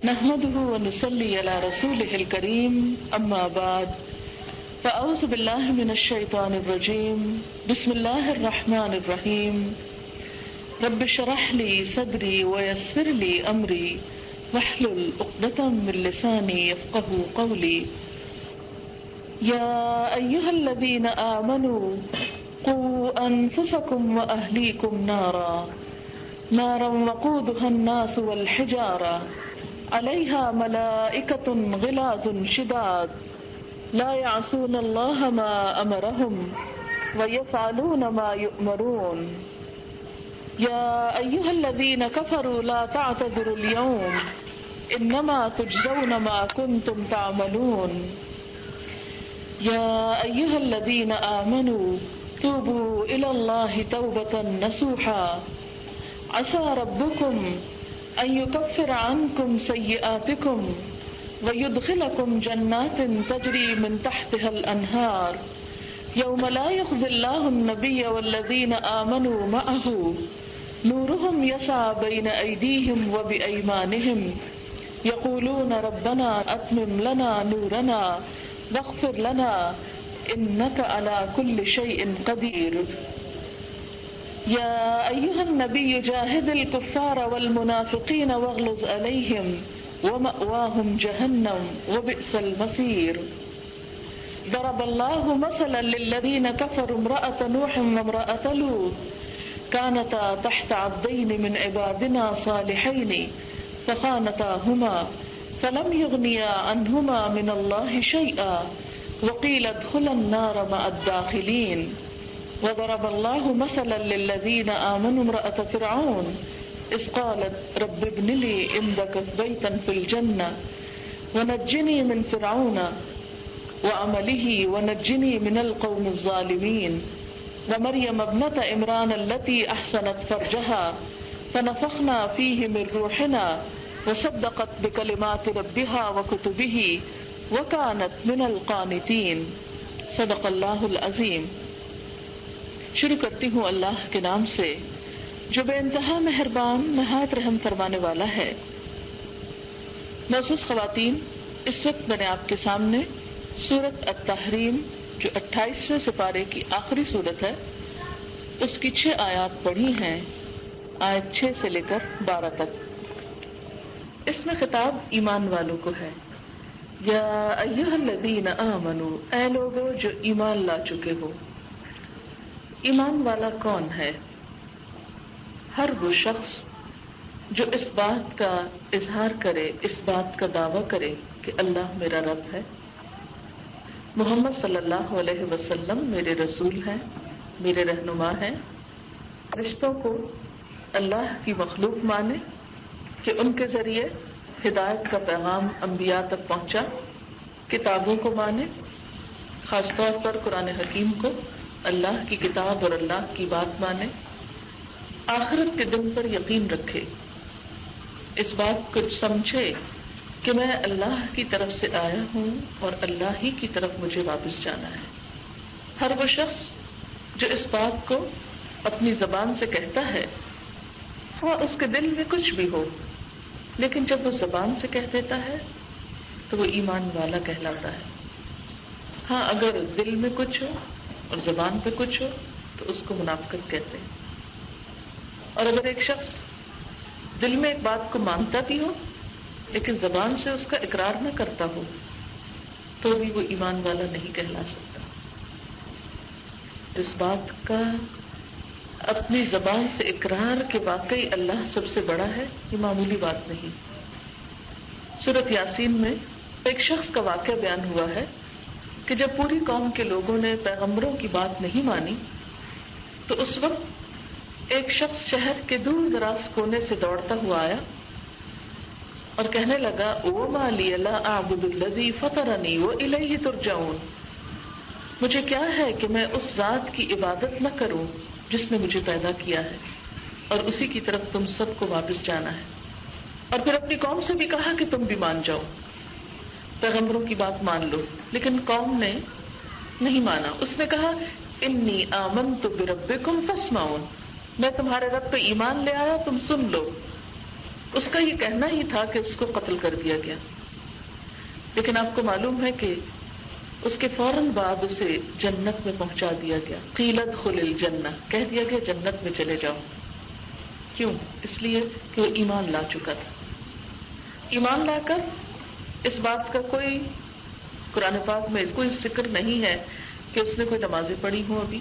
نحمده ونصلي على رسوله الكريم اما بعد فاعوذ بالله من الشيطان الرجيم بسم الله الرحمن الرحيم رب اشرح لي صدري ويسر لي امري واحلل عقدة من لساني يفقهوا قولي يا ايها الذين آمنوا قوا انفسكم واهليكم نارا وقودها الناس والحجارة عليها ملائكة غلاظ شداد لا يعصون الله ما أمرهم ويفعلون ما يؤمرون يا أيها الذين كفروا لا تعتذروا اليوم إنما تجزون ما كنتم تعملون يا أيها الذين آمنوا توبوا إلى الله توبة نصوحا عسى ربكم أن يكفر عنكم سيئاتكم ويدخلكم جنات تجري من تحتها الأنهار يوم لا يخزي الله النبي والذين آمنوا معه نورهم يسعى بين أيديهم وبأيمانهم يقولون ربنا أتمم لنا نورنا واغفر لنا إنك على كل شيء قدير يا أيها النبي جاهد الكفار والمنافقين واغلظ عليهم ومأواهم جهنم وبئس المصير ضرب الله مثلا للذين كفروا امرأة نوح وامرأة لوط كانتا تحت عبدين من عبادنا صالحين فخانتاهما فلم يغنيا عنهما من الله شيئا وقيل ادخلا النار مع الداخلين وضرب الله مثلا للذين آمنوا امرأة فرعون إذ قالت رب ابن لي عندك بيتا في الجنة ونجني من فرعون وعمله ونجني من القوم الظالمين ومريم ابنة عمران التي أحسنت فرجها فنفخنا فيه من روحنا وصدقت بكلمات ربها وكتبه وكانت من القانتين صدق الله العظيم۔ شروع کرتی ہوں اللہ کے نام سے جو بے انتہا مہربان نہایت رحم فرمانے والا ہے۔ معزز خواتین، اس وقت میں نے آپ کے سامنے سورۃ التحریم جو 28ویں سپارے کی آخری سورت ہے اس کی 6 آیات پڑھی ہیں، آیت 6 سے لے کر 12 تک۔ اس میں خطاب ایمان والوں کو ہے۔ یا ایھا الذین آمنوا، اے لوگو جو ایمان لا چکے ہو۔ ایمان والا کون ہے؟ ہر وہ شخص جو اس بات کا اظہار کرے، اس بات کا دعویٰ کرے کہ اللہ میرا رب ہے، محمد صلی اللہ علیہ وسلم میرے رسول ہیں، میرے رہنما ہیں، رشتوں کو اللہ کی مخلوق مانے کہ ان کے ذریعے ہدایت کا پیغام انبیاء تک پہنچا، کتابوں کو مانے، خاص طور پر قرآن حکیم کو، اللہ کی کتاب اور اللہ کی بات مانے، آخرت کے دن پر یقین رکھے، اس بات کو سمجھے کہ میں اللہ کی طرف سے آیا ہوں اور اللہ ہی کی طرف مجھے واپس جانا ہے۔ ہر وہ شخص جو اس بات کو اپنی زبان سے کہتا ہے، وہ اس کے دل میں کچھ بھی ہو، لیکن جب وہ زبان سے کہہ دیتا ہے تو وہ ایمان والا کہلاتا ہے۔ ہاں، اگر دل میں کچھ ہو اور زبان پہ کچھ ہو تو اس کو منافقت کہتے ہیں، اور اگر ایک شخص دل میں ایک بات کو مانتا بھی ہو لیکن زبان سے اس کا اقرار نہ کرتا ہو تو بھی وہ ایمان والا نہیں کہلا سکتا۔ اس بات کا اپنی زبان سے اقرار کہ واقعی اللہ سب سے بڑا ہے، یہ معمولی بات نہیں۔ سورۃ یاسین میں ایک شخص کا واقعہ بیان ہوا ہے کہ جب پوری قوم کے لوگوں نے پیغمبروں کی بات نہیں مانی تو اس وقت ایک شخص شہر کے دور دراز کونے سے دوڑتا ہوا آیا اور کہنے لگا وَمَا لِيَ لَا أَعْبُدُ الَّذِي فَطَرَنِي وَإِلَيْهِ تُرْجَعُونَ، مجھے کیا ہے کہ میں اس ذات کی عبادت نہ کروں جس نے مجھے پیدا کیا ہے اور اسی کی طرف تم سب کو واپس جانا ہے۔ اور پھر اپنی قوم سے بھی کہا کہ تم بھی مان جاؤ، پیغمبروں کی بات مان لو، لیکن قوم نے نہیں مانا۔ اس نے کہا انی آمنت بربکم فاسمعون، میں تمہارے رب پہ ایمان لے آیا، تم سن لو۔ اس کا یہ کہنا ہی تھا کہ اس کو قتل کر دیا گیا، لیکن آپ کو معلوم ہے کہ اس کے فوراً بعد اسے جنت میں پہنچا دیا گیا. قیل ادخل الجنہ، کہہ دیا گیا جنت میں چلے جاؤ. کیوں؟ اس لیے کہ وہ ایمان لا چکا تھا. ایمان لا کر اس بات کا کوئی قرآن پاک میں کوئی ذکر نہیں ہے کہ اس نے کوئی نمازیں پڑھی ہوں ابھی،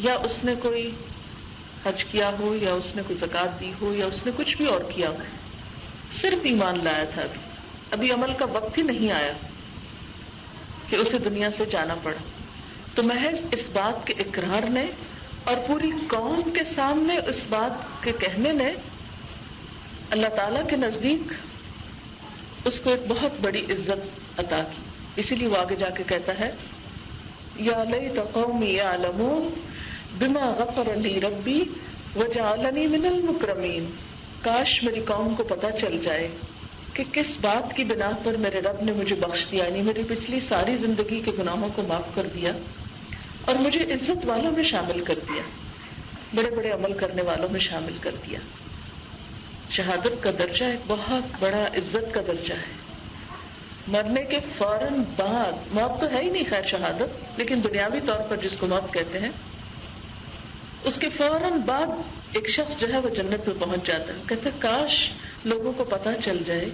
یا اس نے کوئی حج کیا ہو، یا اس نے کوئی زکوٰۃ دی ہو، یا اس نے کچھ بھی اور کیا ہو. صرف ایمان لایا تھا. ابھی عمل کا وقت ہی نہیں آیا کہ اسے دنیا سے جانا پڑا. تو محض اس بات کے اقرار نے اور پوری قوم کے سامنے اس بات کے کہنے نے اللہ تعالیٰ کے نزدیک اس کو ایک بہت بڑی عزت عطا کی. اسی لیے وہ آگے جا کے کہتا ہے یا لیت قومی یعلمون بما غفر لی ربی وجعلنی من المکرمین. کاش میری قوم کو پتہ چل جائے کہ کس بات کی بنا پر میرے رب نے مجھے بخش دیا، یعنی میری پچھلی ساری زندگی کے گناہوں کو معاف کر دیا اور مجھے عزت والوں میں شامل کر دیا، بڑے بڑے عمل کرنے والوں میں شامل کر دیا. شہادت کا درجہ ایک بہت بڑا عزت کا درجہ ہے. مرنے کے فوراً بعد، موت تو ہے ہی نہیں خیر شہادت، لیکن دنیاوی طور پر جس کو موت کہتے ہیں، اس کے فوراً بعد ایک شخص جو ہے وہ جنت میں پہنچ جاتا ہے. کہتا ہے کاش لوگوں کو پتہ چل جائے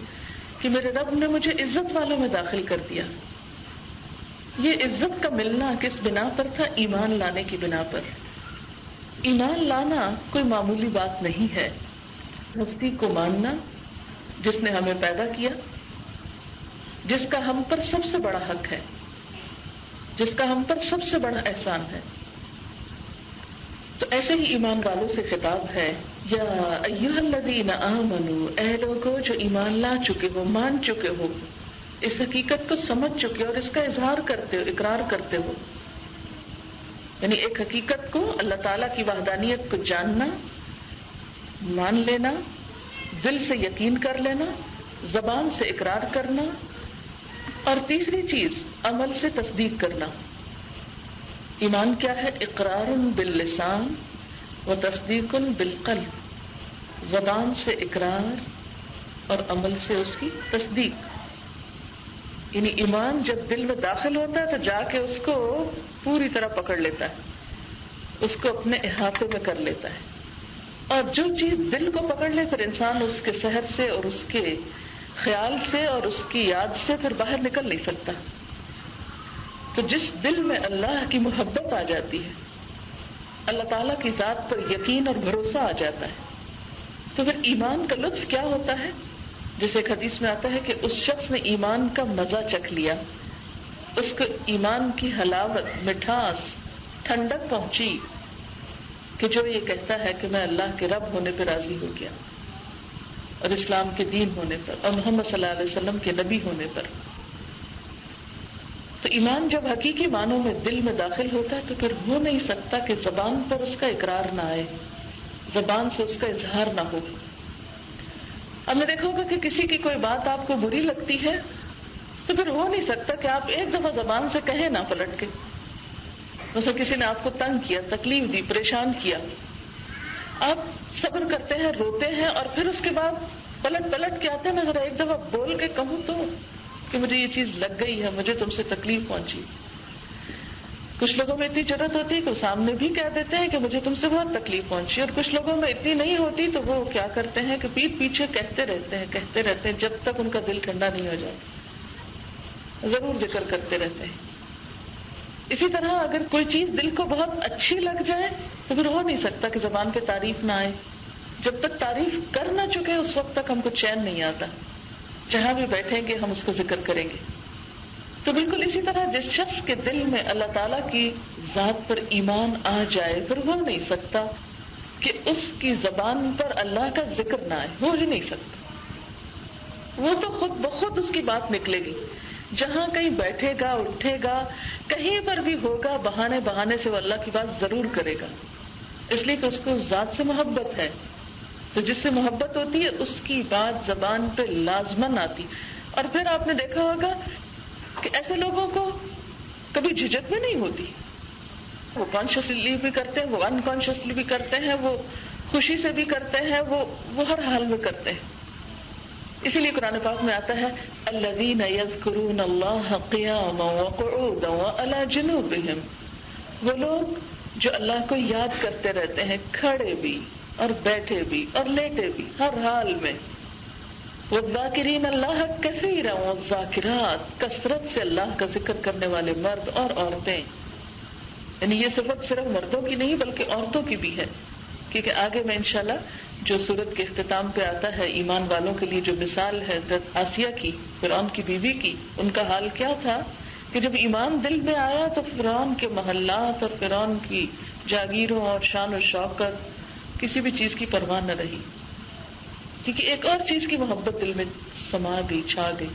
کہ میرے رب نے مجھے عزت والوں میں داخل کر دیا. یہ عزت کا ملنا کس بنا پر تھا؟ ایمان لانے کی بنا پر. ایمان لانا کوئی معمولی بات نہیں ہے. ہستی کو ماننا جس نے ہمیں پیدا کیا، جس کا ہم پر سب سے بڑا حق ہے، جس کا ہم پر سب سے بڑا احسان ہے. تو ایسے ہی ایمان والوں سے خطاب ہے یا ایھا الذین آمنوا، اے لوگو جو ایمان لا چکے ہو، مان چکے ہو، اس حقیقت کو سمجھ چکے اور اس کا اظہار کرتے ہو، اقرار کرتے ہو. یعنی ایک حقیقت کو، اللہ تعالیٰ کی وحدانیت کو جاننا، مان لینا، دل سے یقین کر لینا، زبان سے اقرار کرنا، اور تیسری چیز عمل سے تصدیق کرنا. ایمان کیا ہے؟ اقرار باللسان و تصدیق بالقلب. زبان سے اقرار اور عمل سے اس کی تصدیق. یعنی ایمان جب دل میں داخل ہوتا ہے تو جا کے اس کو پوری طرح پکڑ لیتا ہے، اس کو اپنے احاطے میں کر لیتا ہے. اور جو چیز دل کو پکڑ لے پھر انسان اس کے سحر سے اور اس کے خیال سے اور اس کی یاد سے پھر باہر نکل نہیں سکتا. تو جس دل میں اللہ کی محبت آ جاتی ہے، اللہ تعالیٰ کی ذات پر یقین اور بھروسہ آ جاتا ہے، تو پھر ایمان کا لطف کیا ہوتا ہے؟ جیسے ایک حدیث میں آتا ہے کہ اس شخص نے ایمان کا مزہ چکھ لیا، اس کو ایمان کی حلاوت، مٹھاس، ٹھنڈک پہنچی کہ جو یہ کہتا ہے کہ میں اللہ کے رب ہونے پر راضی ہو گیا اور اسلام کے دین ہونے پر اور محمد صلی اللہ علیہ وسلم کے نبی ہونے پر. تو ایمان جب حقیقی معنوں میں دل میں داخل ہوتا ہے تو پھر ہو نہیں سکتا کہ زبان پر اس کا اقرار نہ آئے، زبان سے اس کا اظہار نہ ہو. اب میں دیکھو گا کہ کسی کی کوئی بات آپ کو بری لگتی ہے تو پھر ہو نہیں سکتا کہ آپ ایک دفعہ زبان سے کہیں نہ پلٹ کے. مثلا کسی نے آپ کو تنگ کیا، تکلیف دی، پریشان کیا، آپ صبر کرتے ہیں، روتے ہیں، اور پھر اس کے بعد پلٹ کے آتے ہیں میں ذرا ایک دفعہ بول کے کہوں تو کہ مجھے یہ چیز لگ گئی ہے، مجھے تم سے تکلیف پہنچی. کچھ لوگوں میں اتنی ضرورت ہوتی ہے کہ وہ سامنے بھی کہہ دیتے ہیں کہ مجھے تم سے بہت تکلیف پہنچی، اور کچھ لوگوں میں اتنی نہیں ہوتی تو وہ کیا کرتے ہیں کہ پیٹھ پیچھے کہتے رہتے ہیں جب تک ان کا دل ٹھنڈا نہیں ہو جاتا، ضرور ذکر کرتے رہتے ہیں. اسی طرح اگر کوئی چیز دل کو بہت اچھی لگ جائے تو پھر ہو نہیں سکتا کہ زبان پہ تعریف نہ آئے. جب تک تعریف کر نہ چکے اس وقت تک ہم کو چین نہیں آتا. جہاں بھی بیٹھیں گے ہم اس کو ذکر کریں گے. تو بالکل اسی طرح جس شخص کے دل میں اللہ تعالیٰ کی ذات پر ایمان آ جائے پھر ہو نہیں سکتا کہ اس کی زبان پر اللہ کا ذکر نہ آئے، ہو ہی نہیں سکتا. وہ تو خود بخود اس کی بات نکلے گی. جہاں کہیں بیٹھے گا، اٹھے گا، کہیں پر بھی ہوگا، بہانے سے وہ اللہ کی بات ضرور کرے گا، اس لیے کہ اس کو ذات سے محبت ہے. تو جس سے محبت ہوتی ہے اس کی بات زبان پہ لازماً آتی. اور پھر آپ نے دیکھا ہوگا کہ ایسے لوگوں کو کبھی جھجک بھی نہیں ہوتی. وہ کانشیسلی بھی کرتے ہیں، وہ انکانشیسلی بھی کرتے ہیں، وہ خوشی سے بھی کرتے ہیں، وہ ہر حال میں کرتے ہیں. اسی لیے قرآن پاک میں آتا ہے الذین یذکرون اللہ قیاما وقعودا وعلی جنوبہم، وہ لوگ جو اللہ کو یاد کرتے رہتے ہیں کھڑے بھی اور بیٹھے بھی اور لیٹے بھی، ہر حال میں. والذاکرین اللہ کثیرا والذاکرات، کثرت سے اللہ کا ذکر کرنے والے مرد اور عورتیں. یعنی یہ صرف مردوں کی نہیں بلکہ عورتوں کی بھی ہے، کیونکہ آگے میں انشاءاللہ جو سورت کے اختتام پہ آتا ہے ایمان والوں کے لیے جو مثال ہے حضرت آسیہ کی، فرعون کی بیوی کی، ان کا حال کیا تھا کہ جب ایمان دل میں آیا تو فرعون کے محلات اور فرعون کی جاگیروں اور شان و شوکت، کسی بھی چیز کی پرواہ نہ رہی، کیونکہ ایک اور چیز کی محبت دل میں سما گئی، چھا گئی.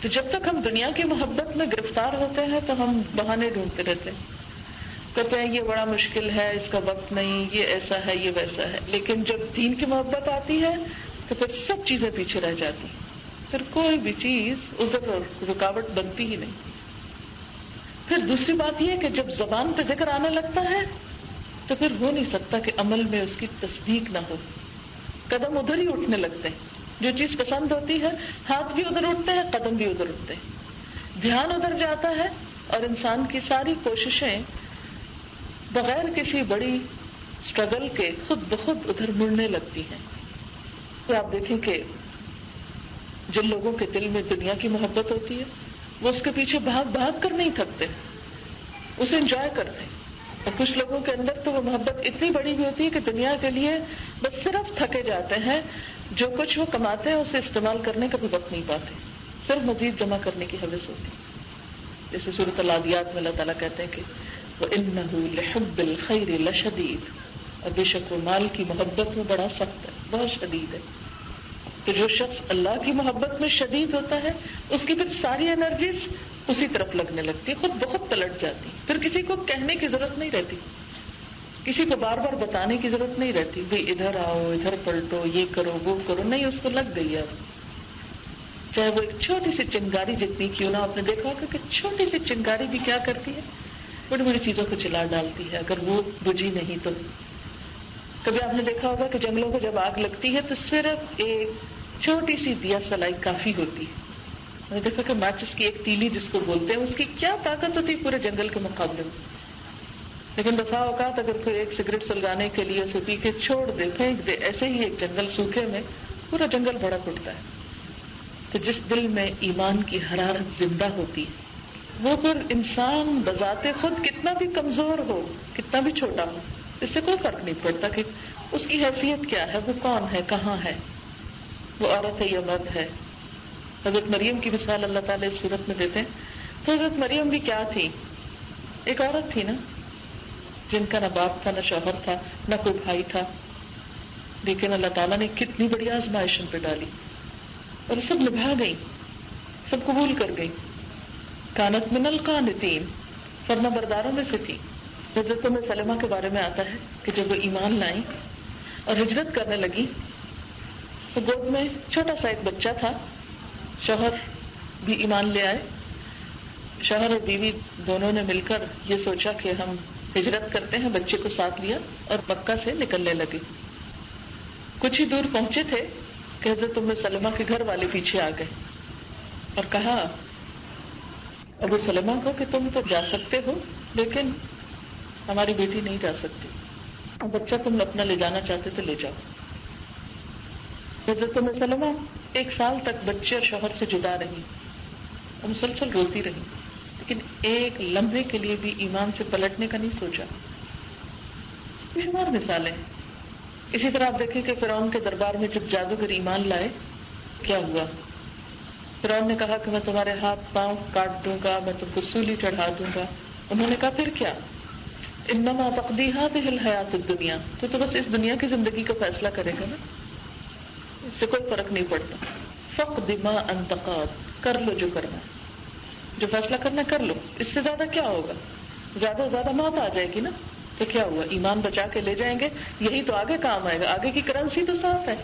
تو جب تک ہم دنیا کی محبت میں گرفتار ہوتے ہیں تو ہم بہانے ڈھونڈتے رہتے ہیں، کہتے ہیں یہ بڑا مشکل ہے، اس کا وقت نہیں، یہ ایسا ہے، یہ ویسا ہے. لیکن جب دین کی محبت آتی ہے تو پھر سب چیزیں پیچھے رہ جاتی، پھر کوئی بھی چیز عذر اور رکاوٹ بنتی ہی نہیں. پھر دوسری بات یہ کہ جب زبان پہ ذکر آنے لگتا ہے تو پھر ہو نہیں سکتا کہ عمل میں اس کی تصدیق نہ ہو. قدم ادھر ہی اٹھنے لگتے ہیں، جو چیز پسند ہوتی ہے ہاتھ بھی ادھر اٹھتے ہیں، قدم بھی ادھر اٹھتے ہیں، دھیان ادھر جاتا ہے اور انسان کی ساری کوششیں بغیر کسی بڑی اسٹرگل کے خود بخود ادھر مڑنے لگتی ہیں. تو آپ دیکھیں کہ جن لوگوں کے دل میں دنیا کی محبت ہوتی ہے وہ اس کے پیچھے بھاگ بھاگ کر نہیں تھکتے، اسے انجوائے کرتے ہیں. اور کچھ لوگوں کے اندر تو وہ محبت اتنی بڑی بھی ہوتی ہے کہ دنیا کے لیے بس صرف تھکے جاتے ہیں، جو کچھ وہ کماتے ہیں اسے استعمال کرنے کا بھی وقت نہیں پاتے، صرف مزید جمع کرنے کی حوث ہوتی. جیسے سورۃ العادیات میں اللہ تعالیٰ کہتے ہیں کہ وَإِنَّهُ لِحُبِّ الْخَيْرِ لَشَدِيدٌ، اور بے شک وہ مال کی محبت میں بڑا سخت ہے، بہت شدید ہے. تو جو شخص اللہ کی محبت میں شدید ہوتا ہے اس کی پھر ساری انرجیز اسی طرف لگنے لگتی، خود بخود پلٹ جاتی. پھر کسی کو کہنے کی ضرورت نہیں رہتی، کسی کو بار بار بتانے کی ضرورت نہیں رہتی، بھئی ادھر آؤ، ادھر پلٹو، یہ کرو وہ کرو، نہیں، اس کو لگ گئی ہے. چاہے وہ ایک چھوٹی سی چنگاری جتنی کیوں نہ، آپ نے دیکھا ہوگا کہ چھوٹی سی چنگاری بھی کیا کرتی ہے، بڑی بڑی چیزوں کو چلا ڈالتی ہے اگر وہ بجھی نہیں تو. کبھی آپ نے دیکھا ہوگا کہ جنگلوں کو جب آگ لگتی ہے تو صرف ایک چھوٹی سی دیا سلائی کافی ہوتی ہے. میں نے دیکھا کہ ماچس کی ایک تیلی جس کو بولتے ہیں اس کی کیا طاقت ہوتی ہے پورے جنگل کے مقابلے میں. لیکن بسا اوقات اگر کوئی ایک سگریٹ سلگانے کے لیے اسے پی کے چھوڑ دے، پھینک دے، ایسے ہی ایک جنگل سوکھے میں پورا جنگل بھڑک اٹھتا ہے. تو جس دل میں ایمان کی حرارت زندہ ہوتی ہے وہ پھر انسان بذات خود کتنا بھی کمزور ہو، کتنا بھی چھوٹا ہو، اس سے کوئی فرق نہیں پڑتا کہ اس کی حیثیت کیا ہے، وہ کون ہے، کہاں ہے، وہ عورت ہے یا مرد ہے. حضرت مریم کی مثال اللہ تعالیٰ اس صورت میں دیتے ہیں. تو حضرت مریم بھی کیا تھی، ایک عورت تھی نا، جن کا نہ باپ تھا، نہ شوہر تھا، نہ کوئی بھائی تھا، لیکن اللہ تعالیٰ نے کتنی بڑی آزمائش ان پہ ڈالی اور سب نبھا گئی، سب قبول کر گئی. کانت من القانتین، فرما برداروں میں سے تھی. حضرت ام سلمہ کے بارے میں آتا ہے کہ جب وہ ایمان لائیں اور ہجرت کرنے لگی تو گود میں چھوٹا سا ایک بچہ تھا. شوہر بھی ایمان لے آئے. شوہر اور بیوی دونوں نے مل کر یہ سوچا کہ ہم ہجرت کرتے ہیں، بچے کو ساتھ لیا اور مکہ سے نکلنے لگے. کچھ ہی دور پہنچے تھے کہ حضرت ام سلمہ کے گھر والے پیچھے آ گئے اور کہا ابو سلمہ کو کہ تم تو جا سکتے ہو لیکن ہماری بیٹی نہیں جا سکتی، اور بچہ تم اپنا لے جانا چاہتے تو لے جاؤ. حضرت ام سلمہ 1 سال تک بچے اور شوہر سے جدا رہی اور مسلسل روتی رہی، لیکن ایک لمحے کے لیے بھی ایمان سے پلٹنے کا نہیں سوچا. یہ ہماری مثالیں ہیں. اسی طرح آپ دیکھیں کہ فرعون کے دربار میں جب جادوگر ایمان لائے کیا ہوا. فرعون نے کہا کہ میں تمہارے ہاتھ پاؤں کاٹ دوں گا، میں تم کو سولی چڑھا دوں گا. انہوں نے کہا پھر کیا، انما تقضی هذه الحیات الدنیا، تو بس اس دنیا کی زندگی کا فیصلہ کرے گا نا، اس سے کوئی فرق نہیں پڑتا. فقد ما انت قاض، کر لو جو کرنا، جو فیصلہ کرنا کر لو، اس سے زیادہ کیا ہوگا، زیادہ سے زیادہ موت آ جائے گی نا، تو کیا ہوا، ایمان بچا کے لے جائیں گے، یہی تو آگے کام آئے گا. آگے کی کرنسی تو صاف ہے.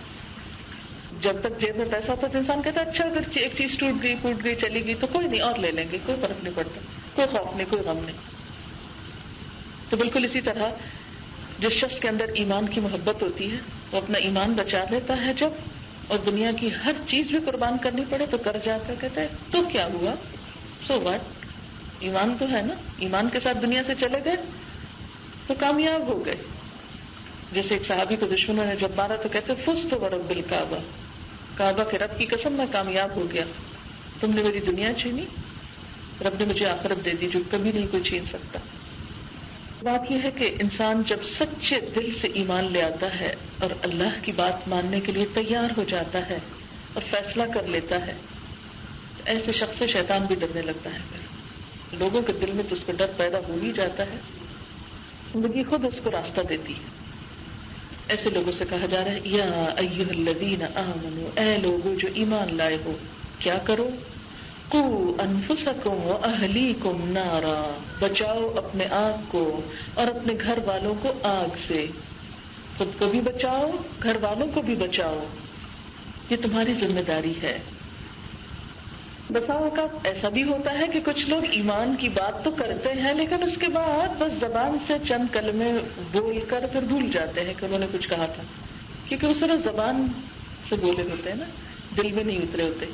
جب تک جیب میں پیسہ ہوتا تو انسان کہتا ہے اچھا اگر ایک چیز ٹوٹ گئی پھوٹ گئی چلی گئی تو کوئی نہیں، اور لے لیں گے، کوئی فرق نہیں پڑتا، کوئی خوف نہیں، کوئی غم نہیں. تو بالکل اسی طرح جس شخص کے اندر ایمان کی محبت ہوتی ہے وہ اپنا ایمان بچا لیتا ہے جب اور دنیا کی ہر چیز بھی قربان کرنی پڑے تو کر جاتا ہے. کہتا ہے تو کیا ہوا, سو واٹ, ایمان تو ہے نا, ایمان کے ساتھ دنیا سے چلے گئے تو کامیاب ہو گئے. جیسے ایک صحابی کو دشمنوں نے جب مارا تو کہتے فزت ورب الکعبہ, کعبہ کے رب کی قسم میں کامیاب ہو گیا, تم نے میری دنیا چھینی, رب نے مجھے آخرت دے دی جو کبھی نہیں کوئی چھین سکتا. بات یہ ہے کہ انسان جب سچے دل سے ایمان لے آتا ہے اور اللہ کی بات ماننے کے لیے تیار ہو جاتا ہے اور فیصلہ کر لیتا ہے, ایسے شخص سے شیطان بھی ڈرنے لگتا ہے. پھر لوگوں کے دل میں تو اس کا ڈر پیدا ہو ہی جاتا ہے, زندگی خود اس کو راستہ دیتی ہے. ایسے لوگوں سے کہا جا رہا ہے یا ایھا الذین آمنوا, اے لوگوں جو ایمان لائے ہو, کیا کرو, قوا انفسکم واہلیکم نارا, بچاؤ اپنے آپ کو اور اپنے گھر والوں کو آگ سے. خود کو بھی بچاؤ, گھر والوں کو بھی بچاؤ, یہ تمہاری ذمہ داری ہے. بسا اوقات ایسا بھی ہوتا ہے کہ کچھ لوگ ایمان کی بات تو کرتے ہیں لیکن اس کے بعد بس زبان سے چند کلمے بول کر پھر بھول جاتے ہیں کہ انہوں نے کچھ کہا تھا, کیونکہ اس طرح زبان سے بولے ہوتے ہیں نا, دل میں نہیں اترے ہوتے.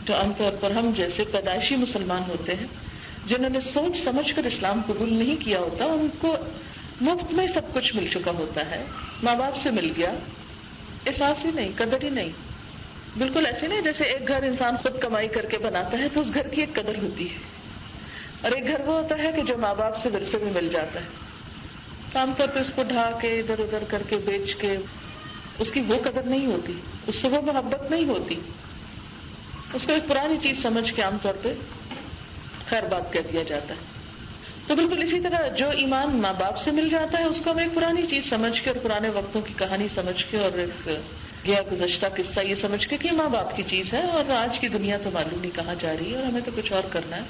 جو عام طور پر ہم جیسے پیدائشی مسلمان ہوتے ہیں جنہوں نے سوچ سمجھ کر اسلام قبول نہیں کیا ہوتا, ان کو مفت میں سب کچھ مل چکا ہوتا ہے, ماں باپ سے مل گیا, احساس ہی نہیں, قدر ہی نہیں. بالکل ایسے نہیں جیسے ایک گھر انسان خود کمائی کر کے بناتا ہے تو اس گھر کی ایک قدر ہوتی ہے, اور ایک گھر وہ ہوتا ہے کہ جو ماں باپ سے ورثے میں مل جاتا ہے. عام طور پہ اس کو ڈھا کے ادھر ادھر کر کے بیچ کے اس کی وہ قدر نہیں ہوتی, اس سے وہ محبت نہیں ہوتی, اس کو ایک پرانی چیز سمجھ کے عام طور پہ خیر بات کہہ دیا جاتا ہے. تو بالکل اسی طرح جو ایمان ماں باپ سے مل جاتا ہے اس کو ہم ایک پرانی چیز سمجھ کے اور پرانے وقتوں کی کہانی سمجھ کے اور ایک گیا گزشتہ قصہ یہ سمجھ کے کہ یہ ماں باپ کی چیز ہے اور آج کی دنیا تو معلوم نہیں کہاں جا رہی ہے اور ہمیں تو کچھ اور کرنا ہے,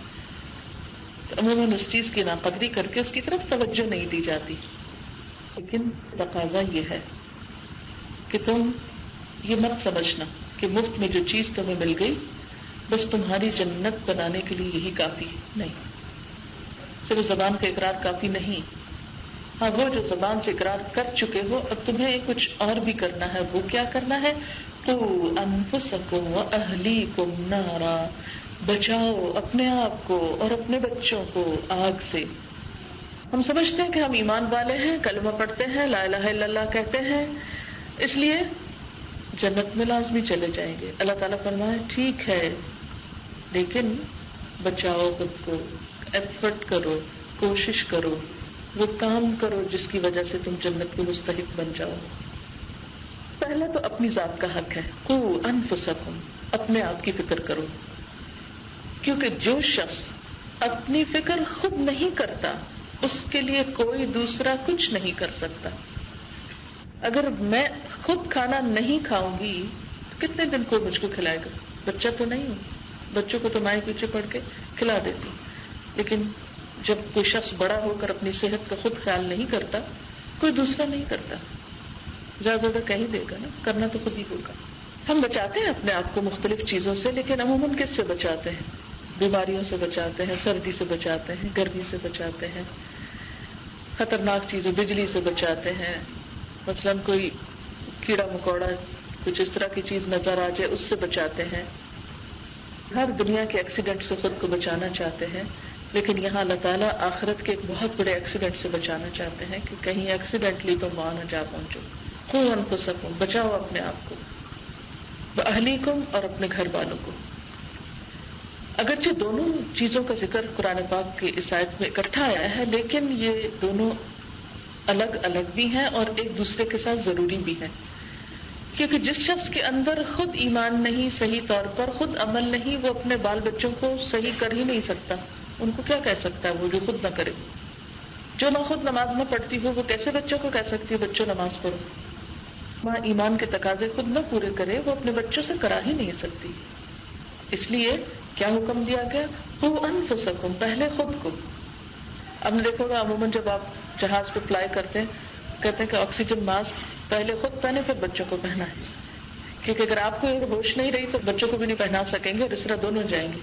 تو عموماً اس چیز کی ناقدری کر کے اس کی طرف توجہ نہیں دی جاتی. لیکن تقاضا یہ ہے کہ تم یہ مت سمجھنا کہ مفت میں جو چیز تمہیں مل گئی بس تمہاری جنت بنانے کے لیے یہی کافی نہیں. صرف زبان کا اقرار کافی نہیں. ہاں, وہ جو زبان سے اقرار کر چکے ہو اب تمہیں کچھ اور بھی کرنا ہے. وہ کیا کرنا ہے, قوا انفسکم واہلیکم نارا, بچاؤ اپنے آپ کو اور اپنے بچوں کو آگ سے. ہم سمجھتے ہیں کہ ہم ایمان والے ہیں, کلمہ پڑھتے ہیں, لا الہ الا اللہ کہتے ہیں, اس لیے جنت میں لازمی چلے جائیں گے. اللہ تعالیٰ فرمائے ٹھیک ہے لیکن بچاؤ خود کو, ایفرٹ کرو, کوشش کرو, وہ کام کرو جس کی وجہ سے تم جنت کے مستحق بن جاؤ. پہلے تو اپنی ذات کا حق ہے, قوا انفسکم, اپنے آپ کی فکر کرو, کیونکہ جو شخص اپنی فکر خود نہیں کرتا اس کے لیے کوئی دوسرا کچھ نہیں کر سکتا. اگر میں خود کھانا نہیں کھاؤں گی تو کتنے دن کوئی مجھ کو کھلائے گا؟ بچہ تو نہیں ہوں, بچوں کو تو مائیں پیچھے پڑھ کے کھلا دیتی. لیکن جب کوئی شخص بڑا ہو کر اپنی صحت کا خود خیال نہیں کرتا کوئی دوسرا نہیں کرتا. زیادہ زیادہ کہیں دے گا نا, کرنا تو خود ہی ہوگا. ہم بچاتے ہیں اپنے آپ کو مختلف چیزوں سے, لیکن عموماً کس سے بچاتے ہیں؟ بیماریوں سے بچاتے ہیں, سردی سے بچاتے ہیں, گرمی سے بچاتے ہیں, خطرناک چیزوں بجلی سے بچاتے ہیں, مثلاً کوئی کیڑا مکوڑا کچھ اس طرح کی چیز نظر آ جائے اس سے بچاتے ہیں. ہر دنیا کے ایکسیڈنٹ سے خود کو بچانا چاہتے ہیں, لیکن یہاں اللہ تعالیٰ آخرت کے ایک بہت بڑے ایکسیڈنٹ سے بچانا چاہتے ہیں کہ کہیں ایکسیڈنٹلی تم وہاں نہ جا پہنچو. قوا انفسکم, بچاؤ اپنے آپ کو, واہلیکم, اور اپنے گھر والوں کو. اگرچہ دونوں چیزوں کا ذکر قرآن پاک کی اس آیت میں اکٹھا آیا ہے لیکن یہ دونوں الگ الگ بھی ہیں اور ایک دوسرے کے ساتھ ضروری بھی ہیں, کیونکہ جس شخص کے اندر خود ایمان نہیں, صحیح طور پر خود عمل نہیں, وہ اپنے بال بچوں کو صحیح کر ہی نہیں سکتا. ان کو کیا کہہ سکتا ہے وہ جو خود نہ کرے؟ جو نہ خود نماز نہ پڑھتی ہو وہ کیسے بچوں کو کہہ سکتی ہے بچوں نماز پڑھو؟ وہاں ایمان کے تقاضے خود نہ پورے کرے وہ اپنے بچوں سے کرا ہی نہیں سکتی. اس لیے کیا حکم دیا گیا, قوا انفسکم, پہلے خود کو. اب نے دیکھو گا عموماً جب آپ جہاز پہ فلائی کرتے ہیں کہتے ہیں کہ آکسیجن ماسک پہلے خود پہنے پھر بچوں کو پہنا ہے, کیونکہ اگر آپ کو ہوش نہیں رہی تو بچوں کو بھی نہیں پہنا سکیں گے اور اس طرح دونوں جائیں گے.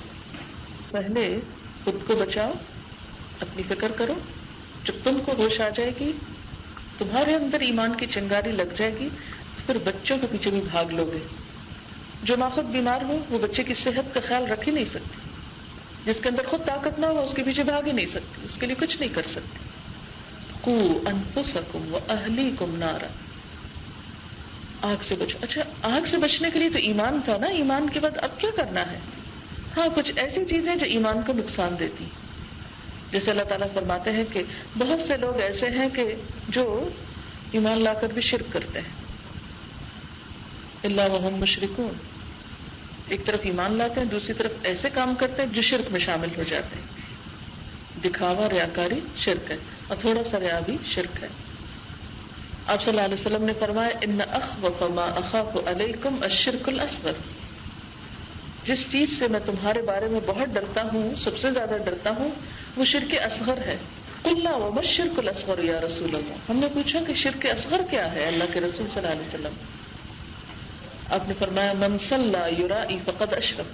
پہلے خود کو بچاؤ, اپنی فکر کرو, جب تم کو ہوش آ جائے گی, تمہارے اندر ایمان کی چنگاری لگ جائے گی, پھر بچوں کے پیچھے بھی بھاگ لو گے. جو ماں خود بیمار ہو وہ بچے کی صحت کا خیال رکھ ہی نہیں سکتی. جس کے اندر خود طاقت نہ ہو اس کے پیچھے بھاگ ہی نہیں سکتی, اس کے لیے کچھ نہیں کر سکتی. قوا انفسکم واہلیکم نارا, آگ سے بچو. اچھا, آگ سے بچنے کے لیے تو ایمان تھا نا, ایمان کے بعد اب کیا کرنا ہے؟ ہاں, کچھ ایسی چیزیں جو ایمان کو نقصان دیتی, جیسے اللہ تعالیٰ فرماتے ہیں کہ بہت سے لوگ ایسے ہیں کہ جو ایمان لا کر بھی شرک کرتے ہیں. الا وہم مشرکون, ایک طرف ایمان لاتے ہیں, دوسری طرف ایسے کام کرتے ہیں جو شرک میں شامل ہو جاتے ہیں. دکھاوا, ریاکاری شرک ہے, اور تھوڑا سا ریا بھی شرک ہے. آپ صلی اللہ علیہ وسلم نے فرمایا ان اخوف ما اخاف علیکم الشرک الاصغر, جس چیز سے میں تمہارے بارے میں بہت ڈرتا ہوں, سب سے زیادہ ڈرتا ہوں, وہ شرک اصغر ہے. قلنا وما الشرک الاصغر یا رسول اللہ, ہم نے پوچھا کہ شرک اصغر کیا ہے اللہ کے رسول صلی اللہ علیہ وسلم. آپ نے فرمایا من صلی یرائی فقد اشرک,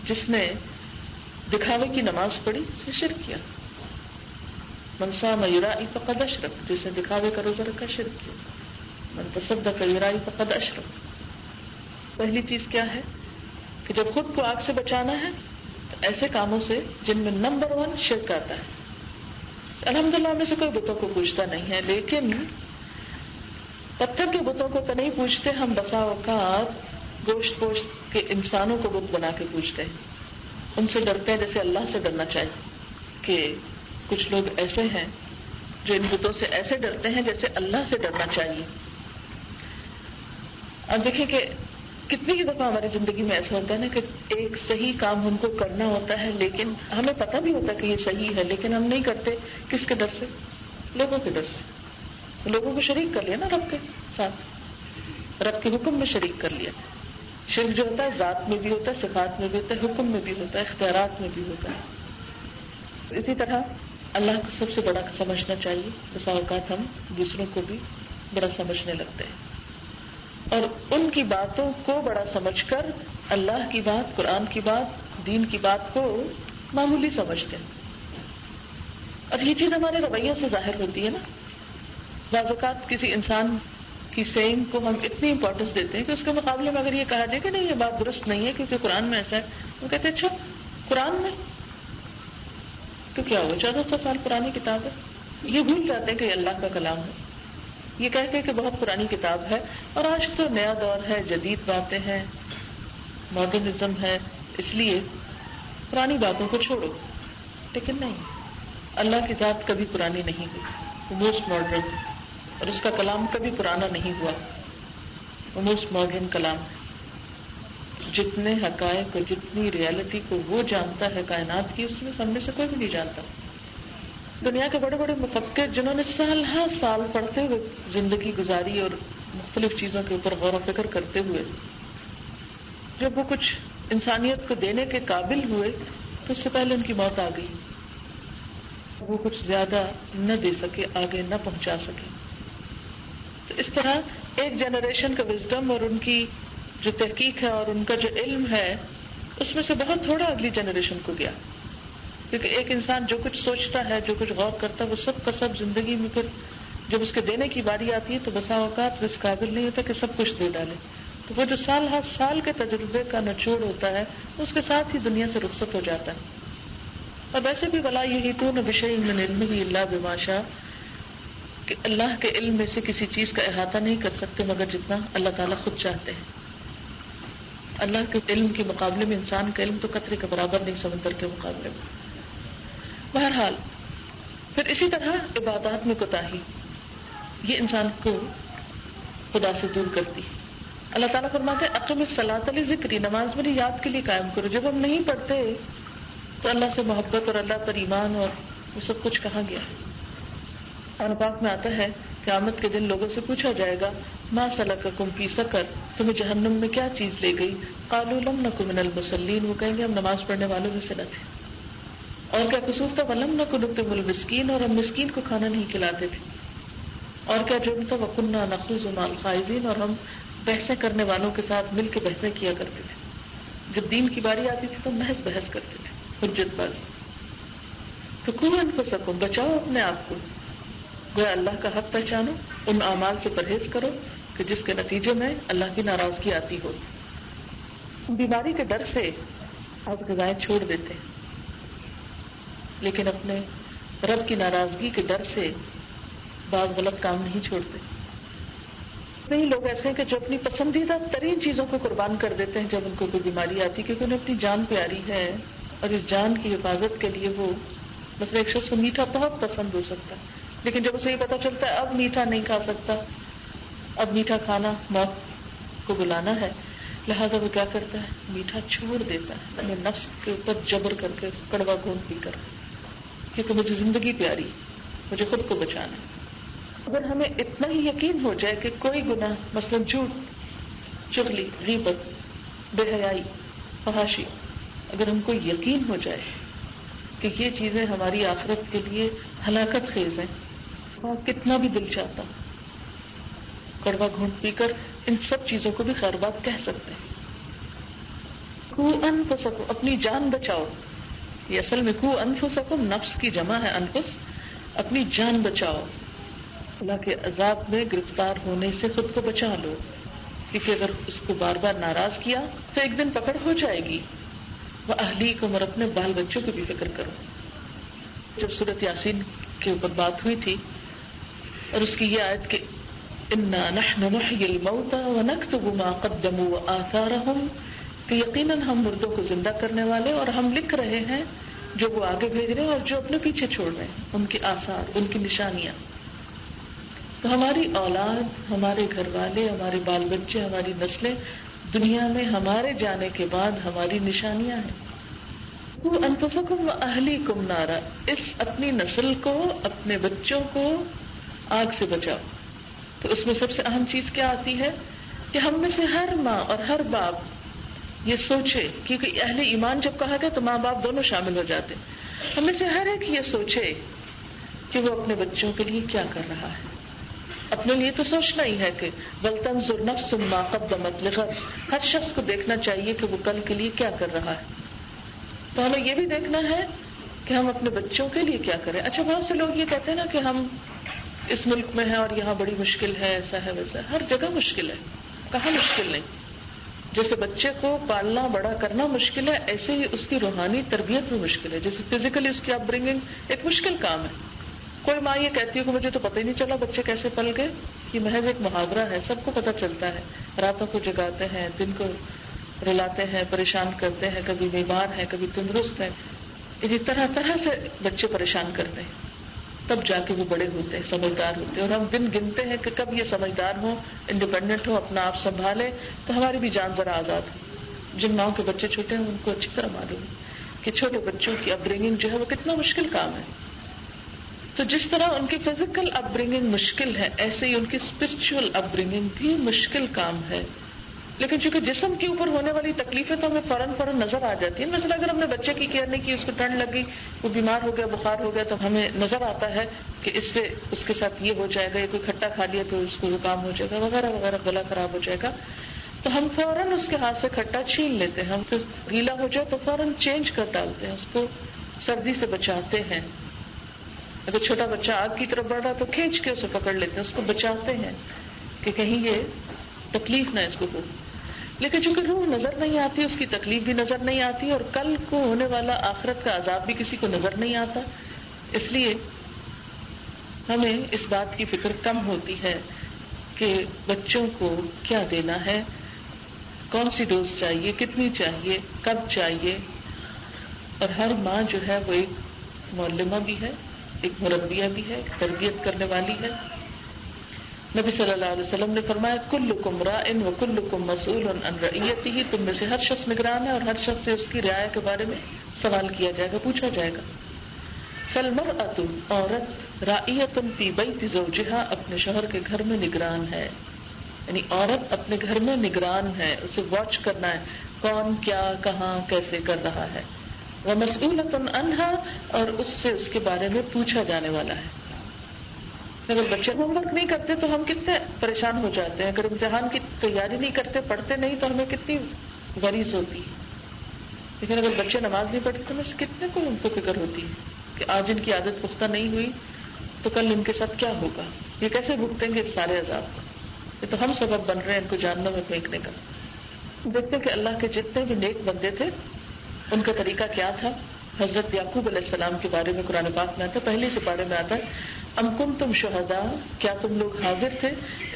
جس نے دکھاوے کی نماز پڑھی اس نے شرک کیا. من صام یرائی فقد اشرک, جس نے دکھاوے کا روزہ رکھا شرک کیا. من تصدق یرائی فقد اشرک. پہلی چیز کیا ہے کہ جب خود کو آگ سے بچانا ہے تو ایسے کاموں سے جن میں نمبر 1 شرک آتا ہے. الحمدللہ میں سے کوئی بتوں کو پوچھتا نہیں ہے, لیکن پتھر کے بتوں کو تو نہیں پوچھتے ہم. بسا اوقات گوشت پوشت کے انسانوں کو بت بنا کے پوچھتے ہیں, ان سے ڈرتے ہیں جیسے اللہ سے ڈرنا چاہیے. کہ کچھ لوگ ایسے ہیں جو ان بتوں سے ایسے ڈرتے ہیں جیسے اللہ سے ڈرنا چاہیے. اب دیکھیں کہ کتنی دفعہ ہماری زندگی میں ایسا ہوتا ہے نا کہ ایک صحیح کام ہم کو کرنا ہوتا ہے, لیکن ہمیں پتہ بھی ہوتا ہے کہ یہ صحیح ہے, لیکن ہم نہیں کرتے. کس کے ڈر سے؟ لوگوں کے ڈر سے. لوگوں کو شریک کر لیا نا رب کے ساتھ, رب کے حکم میں شریک کر لیا. شرک جو ہوتا ہے ذات میں بھی ہوتا ہے, صفات میں بھی ہوتا ہے, حکم میں بھی ہوتا ہے, اختیارات میں بھی ہوتا ہے. اسی طرح اللہ کو سب سے بڑا سمجھنا چاہیے. بسا اوقات ہم دوسروں کو بھی بڑا سمجھنے لگتے ہیں, اور ان کی باتوں کو بڑا سمجھ کر اللہ کی بات, قرآن کی بات, دین کی بات کو معمولی سمجھتے ہیں. اور یہ چیز ہمارے رویے سے ظاہر ہوتی ہے نا. بعض اوقات کسی انسان کی سیئنگ کو ہم اتنی امپورٹنس دیتے ہیں کہ اس کے مقابلے میں اگر یہ کہا جائے کہ نہیں یہ بات درست نہیں ہے کیونکہ قرآن میں ایسا ہے, وہ کہتے ہیں اچھا قرآن میں تو کیا ہوا, 1400 سال پرانی کتاب ہے. یہ بھول جاتے ہیں کہ یہ اللہ کا کلام ہے. یہ کہتے ہیں کہ بہت پرانی کتاب ہے, اور آج تو نیا دور ہے, جدید باتیں ہیں, ماڈرنزم ہے, اس لیے پرانی باتوں کو چھوڑو. لیکن نہیں, اللہ کی ذات کبھی پرانی نہیں ہوئی, وہ موسٹ ماڈرن, اور اس کا کلام کبھی پرانا نہیں ہوا, وہ موسٹ ماڈرن کلام. جتنے حقائق اور جتنی ریالٹی کو وہ جانتا ہے کائنات کی, اس میں ہم میں سے کوئی بھی نہیں جانتا. دنیا کے بڑے بڑے مفکر جنہوں نے سال ہر سال پڑھتے ہوئے زندگی گزاری اور مختلف چیزوں کے اوپر غور و فکر کرتے ہوئے جب وہ کچھ انسانیت کو دینے کے قابل ہوئے تو اس سے پہلے ان کی موت آ گئی. وہ کچھ زیادہ نہ دے سکے, آگے نہ پہنچا سکے. تو اس طرح ایک جنریشن کا وزڈم اور ان کی جو تحقیق ہے اور ان کا جو علم ہے اس میں سے بہت تھوڑا اگلی جنریشن کو گیا. کیونکہ ایک انسان جو کچھ سوچتا ہے, جو کچھ غور کرتا ہے, وہ سب کا سب زندگی میں پھر جب اس کے دینے کی باری آتی ہے تو بسا اوقات اس قابل نہیں ہوتا کہ سب کچھ دے ڈالے. تو وہ جو سال ہر سال کے تجربے کا نچوڑ ہوتا ہے اس کے ساتھ ہی دنیا سے رخصت ہو جاتا ہے. اور ویسے بھی ولا یحیطون بشیء من علمہ الا بما شاء, کہ اللہ کے علم میں سے کسی چیز کا احاطہ نہیں کر سکتے مگر جتنا اللہ تعالیٰ خود چاہتے ہیں. اللہ کے علم کے مقابلے میں انسان کا علم تو قطرے کے برابر نہیں سمندر کے مقابلے میں. بہرحال پھر اسی طرح عبادات میں کوتاہی, یہ انسان کو خدا سے دور کرتی ہے. اللہ تعالیٰ فرماتے ہیں اقم الصلاۃ لذکری, نماز میری یاد کے لیے قائم کرو. جب ہم نہیں پڑھتے تو اللہ سے محبت اور اللہ پر ایمان اور وہ سب کچھ کہاں گیا. قرآن پاک میں آتا ہے قیامت کے دن لوگوں سے پوچھا جائے گا ما سلککم فی سقر, تمہیں جہنم میں کیا چیز لے گئی. قالوا لم نک من المصلین, وہ کہیں گے ہم نماز پڑھنے والوں میں سے نہ تھے. اور کیا قصور تھا, ولم نک نطعم المسکین, اور ہم مسکین کو کھانا نہیں کھلاتے تھے. اور کیا جرم تھا, وکنا نخوض مع الخائضین, اور ہم بحثیں کرنے والوں کے ساتھ مل کے بحثیں کیا کرتے تھے. جب دین کی باری آتی تھی تو محض بحث کرتے تھے, حجت بازی. تو قوا انفسکم, بچاؤ اپنے آپ کو, گویا اللہ کا حق پہچانو, ان اعمال سے پرہیز کرو کہ جس کے نتیجے میں اللہ کی ناراضگی آتی ہو. بیماری کے ڈر سے آپ غذائیں چھوڑ دیتے ہیں، لیکن اپنے رب کی ناراضگی کے ڈر سے بعض غلط کام نہیں چھوڑتے. کئی لوگ ایسے ہیں کہ جو اپنی پسندیدہ ترین چیزوں کو قربان کر دیتے ہیں جب ان کو کوئی بیماری آتی ہے، کیونکہ انہیں اپنی جان پیاری ہے اور اس جان کی حفاظت کے لیے وہ مثلا ایک شخص کو میٹھا بہت پسند ہو سکتا ہے، لیکن جب اسے یہ پتا چلتا ہے اب میٹھا نہیں کھا سکتا، اب میٹھا کھانا موت کو بلانا ہے، لہذا وہ کیا کرتا ہے؟ میٹھا چھوڑ دیتا ہے اپنے نفس کے اوپر جبر کر کے، کڑوا گھونٹ پی کر، کیونکہ مجھے زندگی پیاری، مجھے خود کو بچانا ہے. اگر ہمیں اتنا ہی یقین ہو جائے کہ کوئی گناہ مثلا جھوٹ، چغلی، غیبت، بے حیائی، فحاشی، اگر ہم کو یقین ہو جائے کہ یہ چیزیں ہماری آخرت کے لیے ہلاکت خیز ہیں، اور کتنا بھی دل چاہتا کڑوا گھونٹ پی کر ان سب چیزوں کو بھی خیر بات کہہ سکتے ہیں. کو انفسکم، اپنی جان بچاؤ. یہ اصل میں کو انفسکم نفس کی جمع ہے انفس، اپنی جان بچاؤ. اللہ کے عذاب میں گرفتار ہونے سے خود کو بچا لو، کیونکہ اگر اس کو بار بار ناراض کیا تو ایک دن پکڑ ہو جائے گی. وَأَهْلِيكُمْ، اور اپنے بال بچوں کی بھی فکر کرو. جب سورۃ یاسین کے اوپر بات ہوئی تھی اور اس کی یہ آیت کہ اِنَّا نَحْنُ نُحْيِي الْمَوْتَى وَنَكْتُبُ مَا قَدَّمُوا وَآثَارَهُمْ، کہ یقیناً ہم مردوں کو زندہ کرنے والے اور ہم لکھ رہے ہیں جو وہ آگے بھیج رہے ہیں اور جو اپنے پیچھے چھوڑ رہے ہیں، ان کی آثار، ان کی نشانیاں. تو ہماری اولاد، ہمارے گھر والے، ہمارے بال بچے، ہماری نسلیں دنیا میں ہمارے جانے کے بعد ہماری نشانیاں ہیں. قُوا أَنفُسَكُمْ وَأَهْلِيكُمْ نَارًا، اس اپنی نسل کو، اپنے بچوں کو آگ سے بچاؤ. تو اس میں سب سے اہم چیز کیا آتی ہے کہ ہم میں سے ہر ماں اور ہر باپ یہ سوچے، کیونکہ اہل ایمان جب کہا گیا تو ماں باپ دونوں شامل ہو جاتے، ہم میں سے ہر ایک یہ سوچے کہ وہ اپنے بچوں کے لیے کیا کر رہا ہے. اپنے لیے تو سوچنا ہی ہے کہ وَلْتَنْظُرْ نَفْسٌ مَا قَدَّمَتْ لِغَدٍ، ہر شخص کو دیکھنا چاہیے کہ وہ کل کے لیے کیا کر رہا ہے. تو ہمیں یہ بھی دیکھنا ہے کہ ہم اپنے بچوں کے لیے کیا کریں. اچھا، بہت سے لوگ یہ کہتے ہیں نا کہ ہم اس ملک میں ہیں اور یہاں بڑی مشکل ہے، ایسا ہے ویسا ہے. ہر جگہ مشکل ہے، کہاں مشکل نہیں. جیسے بچے کو پالنا بڑا کرنا مشکل ہے، ایسے ہی اس کی روحانی تربیت بھی مشکل ہے. جیسے فزیکلی اس کی اپ برنگنگ ایک مشکل کام ہے. کوئی ماں یہ کہتی ہے کہ مجھے تو پتہ ہی نہیں چلا بچے کیسے پل گئے، یہ محض ایک محاورہ ہے، سب کو پتہ چلتا ہے. راتوں کو جگاتے ہیں، دن کو رلاتے ہیں، پریشان کرتے ہیں، کبھی بیمار ہیں، کبھی تندرست ہیں، اسی طرح طرح سے بچے پریشان کرتے ہیں. تب جا کے وہ بڑے ہوتے ہیں، سمجھدار ہوتے ہیں. اور ہم دن گنتے ہیں کہ کب یہ سمجھدار ہوں، انڈیپینڈنٹ ہو، اپنا آپ سنبھالے تو ہماری بھی جان ذرا آزاد ہو. جن ماؤں کے بچے چھوٹے ہیں ان کو اچھی طرح معلوم ہے کہ چھوٹے بچوں کی اپ برنگنگ جو ہے وہ کتنا مشکل کام ہے. تو جس طرح ان کی فزیکل اپ برنگنگ مشکل ہے، ایسے ہی ان کی اسپرچل اپ برنگنگ بھی مشکل کام ہے. لیکن چونکہ جسم کے اوپر ہونے والی تکلیفیں تو ہمیں فوراً نظر آ جاتی ہیں. مثلا اگر ہم نے بچے کی کیئر نہیں کی، اس کو ٹھنڈ لگی، وہ بیمار ہو گیا، بخار ہو گیا، تو ہمیں نظر آتا ہے کہ اس سے اس کے ساتھ یہ ہو جائے گا، یا کوئی کھٹا کھا لیا تو اس کو زکام ہو جائے گا وغیرہ وغیرہ، گلا خراب ہو جائے گا. تو ہم فوراً اس کے ہاتھ سے کھٹا چھین لیتے ہیں. ہم پھر گیلا ہو جائے تو فوراً چینج کر ڈالتے ہیں، اس کو سردی سے بچاتے ہیں. اگر چھوٹا بچہ آگ کی طرف بڑھ رہا تو کھینچ کے اسے پکڑ لیتے ہیں، اس کو بچاتے ہیں کہ کہیں یہ تکلیف نہ اس کو ہو. لیکن چونکہ روح نظر نہیں آتی، اس کی تکلیف بھی نظر نہیں آتی، اور کل کو ہونے والا آخرت کا عذاب بھی کسی کو نظر نہیں آتا، اس لیے ہمیں اس بات کی فکر کم ہوتی ہے کہ بچوں کو کیا دینا ہے، کون سی ڈوز چاہیے، کتنی چاہیے، کب چاہیے. اور ہر ماں جو ہے وہ ایک معلمہ بھی ہے، ایک مربیہ بھی ہے، ایک تربیت کرنے والی ہے. نبی صلی اللہ علیہ وسلم نے فرمایا کلکم راء وکلکم مسئول عن رعیتہ، تم میں سے ہر شخص نگران ہے اور ہر شخص سے اس کی رعایا کے بارے میں سوال کیا جائے گا، پوچھا جائے گا. فالمرأۃ، عورت، راعیۃ فی بیت زوجہا، اپنے شوہر کے گھر میں نگران ہے. یعنی عورت اپنے گھر میں نگران ہے، اسے واچ کرنا ہے کون کیا کہاں کیسے کر رہا ہے. ومسئولۃ عنہا، اور اس سے اس کے بارے میں پوچھا جانے والا ہے. اگر بچے ہوم ورک نہیں کرتے تو ہم کتنے پریشان ہو جاتے ہیں. اگر امتحان کی تیاری نہیں کرتے، پڑھتے نہیں، تو ہمیں کتنی غریز ہوتی ہے. لیکن اگر بچے نماز نہیں پڑھتے تو ہمیں کتنے کو ان کو فکر ہوتی ہے کہ آج ان کی عادت پختہ نہیں ہوئی تو کل ان کے ساتھ کیا ہوگا، یہ کیسے بھگتیں گے اس سارے عذاب کو. یہ تو ہم سبب بن رہے ہیں ان کو جہنم میں پھینکنے کا. دیکھتے کہ اللہ کے جتنے بھی نیک بندے تھے ان کا طریقہ کیا تھا. حضرت یعقوب علیہ السلام کے بارے میں قرآن پاک میں آتا ہے, پہلے سپارے میں آتا ہے, ام کنتم شہداء, کیا تم لوگ حاضر تھے,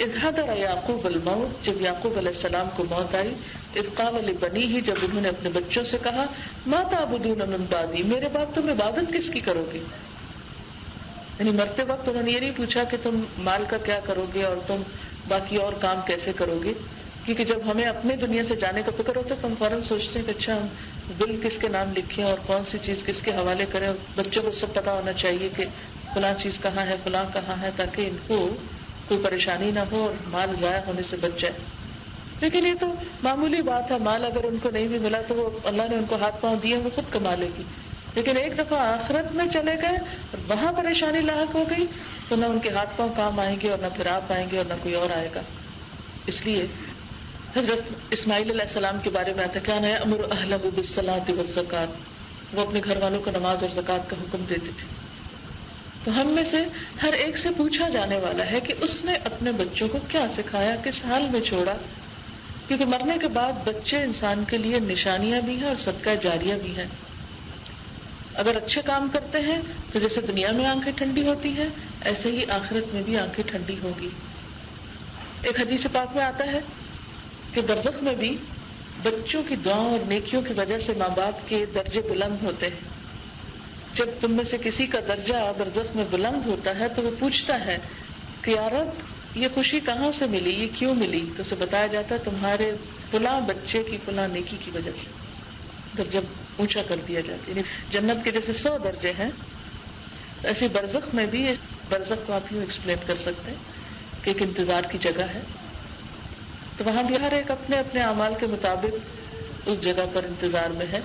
اذ حضر یعقوب الموت, جب یعقوب علیہ السلام کو موت آئی, اذ قال لبنیہ, جب انہوں نے اپنے بچوں سے کہا, ما تعبدون من بعدی, میرے بعد تم عبادت کس کی کرو گے. یعنی مرتے وقت انہوں نے یہ نہیں پوچھا کہ تم مال کا کیا کرو گے اور تم باقی اور کام کیسے کرو گے, کیونکہ جب ہمیں اپنے دنیا سے جانے کا فکر ہوتا ہے تو ہم فوراً سوچتے ہیں کہ اچھا ہم بل کس کے نام لکھیں اور کون سی چیز کس کے حوالے کریں, اور بچوں کو سب پتا ہونا چاہیے کہ فلاں چیز کہاں ہے, فلاں کہاں ہے, تاکہ ان کو کوئی پریشانی نہ ہو اور مال ضائع ہونے سے بچ جائے. لیکن یہ تو معمولی بات ہے, مال اگر ان کو نہیں بھی ملا تو وہ اللہ نے ان کو ہاتھ پاؤں دیے, وہ خود کما لے گی. لیکن ایک دفعہ آخرت میں چلے گئے اور وہاں پریشانی لاحق ہو گئی تو نہ ان کے ہاتھ پاؤں کام آئیں گے اور نہ پھر آپ آئیں گے اور نہ کوئی اور آئے گا. اس لیے حضرت اسماعیل علیہ السلام کے بارے میں آتا ہے, کیا نیا امر اہلہ بالصلاۃ والزکات, وہ اپنے گھر والوں کو نماز اور زکات کا حکم دیتے تھے. تو ہم میں سے ہر ایک سے پوچھا جانے والا ہے کہ اس نے اپنے بچوں کو کیا سکھایا, کس حال میں چھوڑا, کیونکہ مرنے کے بعد بچے انسان کے لیے نشانیاں بھی ہیں اور صدقہ جاریہ بھی ہیں. اگر اچھے کام کرتے ہیں تو جیسے دنیا میں آنکھیں ٹھنڈی ہوتی ہیں ایسے ہی آخرت میں بھی آنکھیں ٹھنڈی ہوگی. ایک حدیث پاک میں آتا ہے کہ برزخ میں بھی بچوں کی دعاؤں اور نیکیوں کی وجہ سے ماں باپ کے درجے بلند ہوتے ہیں. جب تم میں سے کسی کا درجہ برزخ میں بلند ہوتا ہے تو وہ پوچھتا ہے کہ یا رب یہ خوشی کہاں سے ملی, یہ کیوں ملی, تو اسے بتایا جاتا ہے تمہارے فلاں بچے کی فلاں نیکی کی وجہ سے درجہ اونچا کر دیا جاتا ہے. یعنی جنت کے جیسے 100 درجے ہیں ایسے برزخ میں بھی, برزخ کو آپ یوں ایکسپلین کر سکتے ہیں کہ ایک انتظار کی جگہ ہے. تو وہاں بھی ہر ایک اپنے اپنے اعمال کے مطابق اس جگہ پر انتظار میں ہے.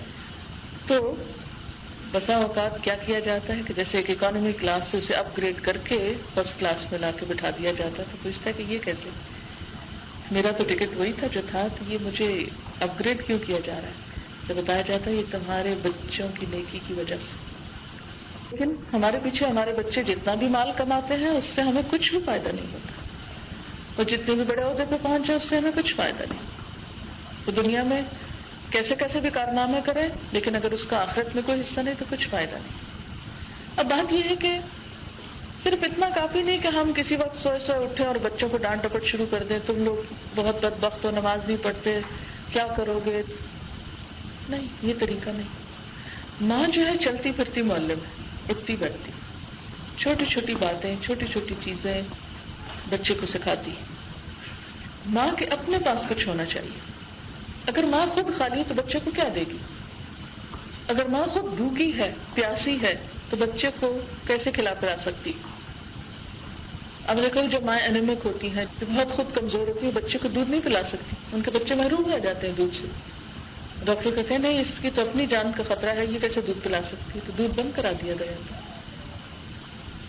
تو بسا اوقات کیا کیا جاتا ہے کہ جیسے ایک اکانومی کلاس سے اسے اپ گریڈ کر کے فرسٹ کلاس میں لا کے بٹھا دیا جاتا ہے, تو پوچھتا ہے کہ یہ کیسے, میرا تو ٹکٹ وہی تھا جو تھا, تو یہ مجھے اپ گریڈ کیوں کیا جا رہا ہے. تو بتایا جاتا ہے یہ تمہارے بچوں کی نیکی کی وجہ سے. لیکن ہمارے پیچھے ہمارے بچے جتنا بھی مال کماتے ہیں اس سے ہمیں کچھ بھی فائدہ نہیں ہوتا, اور جتنے بھی بڑے عہدے پہ پہنچ جائے اس سے ہمیں کچھ فائدہ نہیں. تو دنیا میں کیسے کیسے بھی کارنامے کریں لیکن اگر اس کا آخرت میں کوئی حصہ نہیں تو کچھ فائدہ نہیں. اب بات یہ ہے کہ صرف اتنا کافی نہیں کہ ہم کسی وقت سوئے سوئے اٹھیں اور بچوں کو ڈانٹ ڈپٹ شروع کر دیں, تم لوگ بہت بدبخت ہو, نماز نہیں پڑھتے, کیا کرو گے. نہیں, یہ طریقہ نہیں. ماں جو ہے چلتی پھرتی معلم ہے, اٹھتی بیٹھتی, چھوٹی چھوٹی باتیں, چھوٹی چھوٹی چیزیں بچے کو سکھاتی. ماں کے اپنے پاس کچھ ہونا چاہیے. اگر ماں خود خالی ہے تو بچے کو کیا دے گی. اگر ماں خود بھوکی ہے, پیاسی ہے, تو بچے کو کیسے کھلا پلا سکتی. اب دیکھو جب مائیں انیمک ہوتی ہیں, جو بہت خود کمزور ہوتی ہے, بچے کو دودھ نہیں پلا سکتی, ان کے بچے محروم رہ جاتے ہیں دودھ سے. ڈاکٹر کہتے ہیں نہیں اس کی تو اپنی جان کا خطرہ ہے, یہ کیسے دودھ پلا سکتی ہے, تو دودھ بند کرا دیا گیا تھا.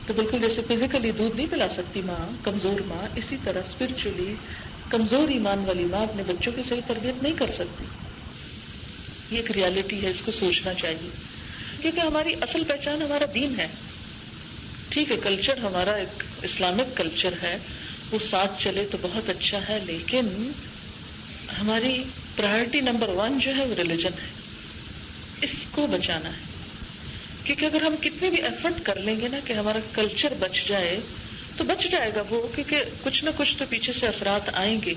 تو بالکل جیسے فزیکلی دودھ نہیں پلا سکتی ماں, کمزور ماں, اسی طرح اسپرچولی کمزور ایمان والی ماں اپنے بچوں کی صحیح تربیت نہیں کر سکتی. یہ ایک ریالٹی ہے, اس کو سوچنا چاہیے, کیونکہ ہماری اصل پہچان ہمارا دین ہے. ٹھیک ہے کلچر ہمارا ایک اسلامک کلچر ہے, وہ ساتھ چلے تو بہت اچھا ہے, لیکن ہماری پرائرٹی نمبر 1 جو ہے وہ ریلیجن ہے, اس کو بچانا ہے. کیونکہ اگر ہم کتنے بھی ایفرٹ کر لیں گے نا کہ ہمارا کلچر بچ جائے تو بچ جائے گا وہ, کیونکہ کچھ نہ کچھ تو پیچھے سے اثرات آئیں گے.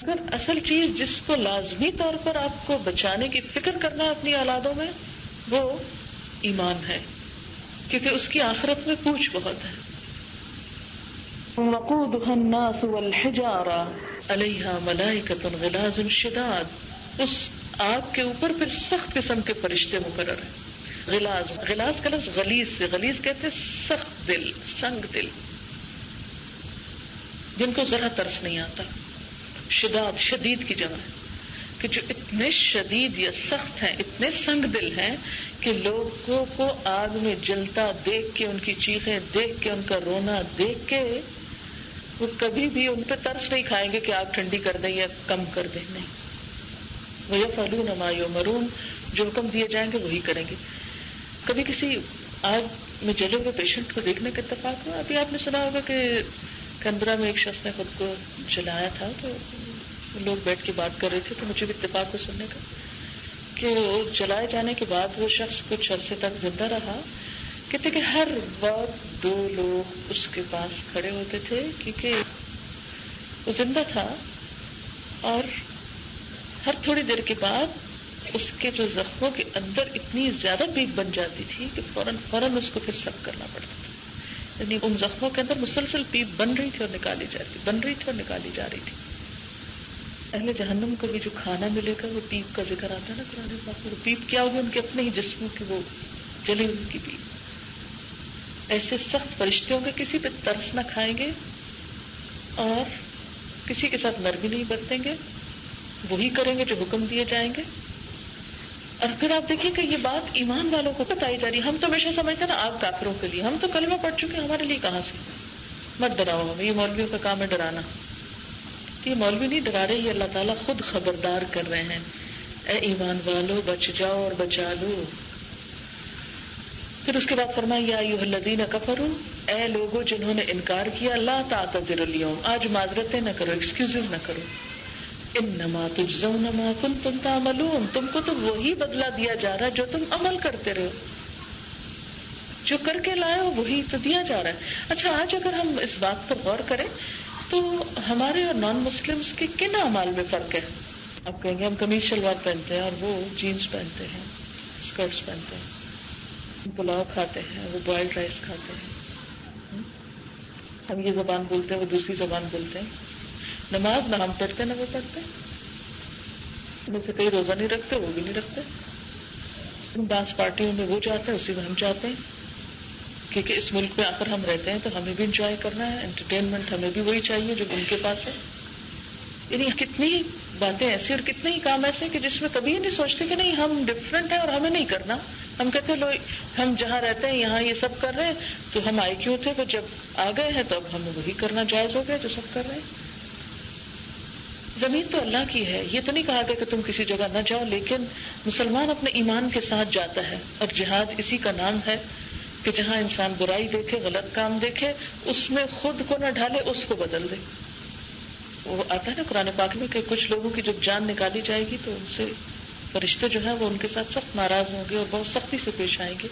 اگر اصل چیز جس کو لازمی طور پر آپ کو بچانے کی فکر کرنا ہے اپنی اولادوں میں وہ ایمان ہے, کیونکہ اس کی آخرت میں پوچھ بہت ہے. وقودها الناس والحجارة علیہا ملائکۃ غلاظ شداد, اس آگ کے اوپر پھر سخت قسم کے فرشتے مقرر ہیں. غلاظ, غلاظ کا لفظ غلیظ سے, غلیظ کہتے ہیں سخت دل, سنگ دل, جن کو ذرا ترس نہیں آتا. شداد, شدید کی جمع ہے, کہ جو اتنے شدید یا سخت ہیں, اتنے سنگ دل ہیں کہ لوگوں کو آگ میں جلتا دیکھ کے, ان کی چیخیں دیکھ کے, ان کا رونا دیکھ کے وہ کبھی بھی ان پہ ترس نہیں کھائیں گے کہ آگ ٹھنڈی کر دیں یا کم کر دیں. نہیں, وَيَفْعَلُونَ مَا يُؤْمَرُونَ, جو حکم دیے جائیں گے وہی کریں گے. کبھی کسی آگ میں جلے ہوئے پیشنٹ کو دیکھنے کا اتفاق ہوا. ابھی آپ نے سنا ہوگا کہ کینبرا میں ایک شخص نے خود کو جلایا تھا، تو لوگ بیٹھ کے بات کر رہے تھے، تو مجھے بھی اتفاق کو سننے کا کہ وہ جلائے جانے کے بعد وہ شخص کچھ عرصے تک زندہ رہا. کہتے کہ ہر وقت 2 لوگ اس کے پاس کھڑے ہوتے تھے کیونکہ وہ زندہ تھا، اور ہر تھوڑی دیر کے بعد اس کے جو زخموں کے اندر اتنی زیادہ پیپ بن جاتی تھی کہ فوراً اس کو پھر سک کرنا پڑتا تھا. یعنی ان زخموں کے اندر مسلسل پیپ بن رہی تھی اور نکالی جا رہی تھی. اہل جہنم کو بھی جو کھانا ملے گا وہ پیپ کا ذکر آتا ہے نا قرآن پاک میں. پیپ کیا ہوگی؟ ان کے اپنے ہی جسموں کی وہ جلی ہوئی کی پیپ. ایسے سخت فرشتے ہوں گے، کسی پہ ترس نہ کھائیں گے اور کسی کے ساتھ نرمی نہیں برتیں گے، وہی کریں گے جو حکم دیے جائیں گے. اور پھر آپ دیکھیں کہ یہ بات ایمان والوں کو بتائی جا رہی ہے. ہم تو ہمیشہ سمجھتے ہیں نا آگ کافروں کے لیے، ہم تو کلمہ پڑھ چکے ہیں، ہمارے لیے کہاں سے. مت ڈراؤ ہمیں، یہ مولویوں کا کام ہے ڈرانا. یہ مولوی نہیں ڈرا رہے، یہ اللہ تعالیٰ خود خبردار کر رہے ہیں. اے ایمان والو بچ جاؤ اور بچا لو. پھر اس کے بعد فرمایا یا ایھا الذین کفروا، اے لوگوں جنہوں نے انکار کیا، لا تعتذروا اليوم، آج معذرتیں نہ کرو، ایکسکیوزز نہ کرو. انما تجزون ما کنتم تعملون، تم کو تو وہی بدلہ دیا جا رہا ہے جو تم عمل کرتے رہے ہو، جو کر کے لائے ہو وہی تو دیا جا رہا ہے. اچھا آج اگر ہم اس بات پر غور کریں تو ہمارے اور نان مسلمس کے کن اعمال میں فرق ہے؟ آپ کہیں گے ہم قمیض شلوار پہنتے ہیں اور وہ جینز پہنتے ہیں، اسکرٹس پہنتے ہیں، پلاؤ کھاتے ہیں، وہ بوائلڈ رائس کھاتے ہیں. ہم یہ زبان بولتے ہیں، وہ دوسری زبان بولتے ہیں. نماز نہ ہم پڑھتے نہ وہ پڑھتے. ان میں سے کئی روزہ نہیں رکھتے، وہ بھی نہیں رکھتے. ڈانس پارٹیوں میں وہ جاتے ہیں، اسی میں ہم جاتے ہیں، کیونکہ اس ملک میں آخر ہم رہتے ہیں تو ہمیں بھی انجوائے کرنا ہے. انٹرٹینمنٹ ہمیں بھی وہی چاہیے جو ان کے پاس ہے. یعنی کتنی باتیں ایسی اور کتنے ہی کام ایسے کہ جس میں کبھی نہیں سوچتے کہ نہیں ہم ڈفرینٹ ہیں اور ہمیں نہیں کرنا. ہم کہتے لو ہم جہاں رہتے ہیں یہاں یہ سب کر رہے ہیں تو ہم آئے کیوں تھے، پھر جب آ گئے ہیں تو اب ہمیں وہی کرنا جائز ہو گیا جو سب کر رہے ہیں. زمین تو اللہ کی ہے، یہ تو نہیں کہا گیا کہ تم کسی جگہ نہ جاؤ، لیکن مسلمان اپنے ایمان کے ساتھ جاتا ہے. اور جہاد اسی کا نام ہے کہ جہاں انسان برائی دیکھے، غلط کام دیکھے، اس میں خود کو نہ ڈھالے، اس کو بدل دے. وہ آتا ہے نا قرآن پاک میں کہ کچھ لوگوں کی جب جان نکالی جائے گی تو ان سے فرشتے جو ہیں وہ ان کے ساتھ سخت ناراض ہوں گے اور بہت سختی سے پیش آئیں گے.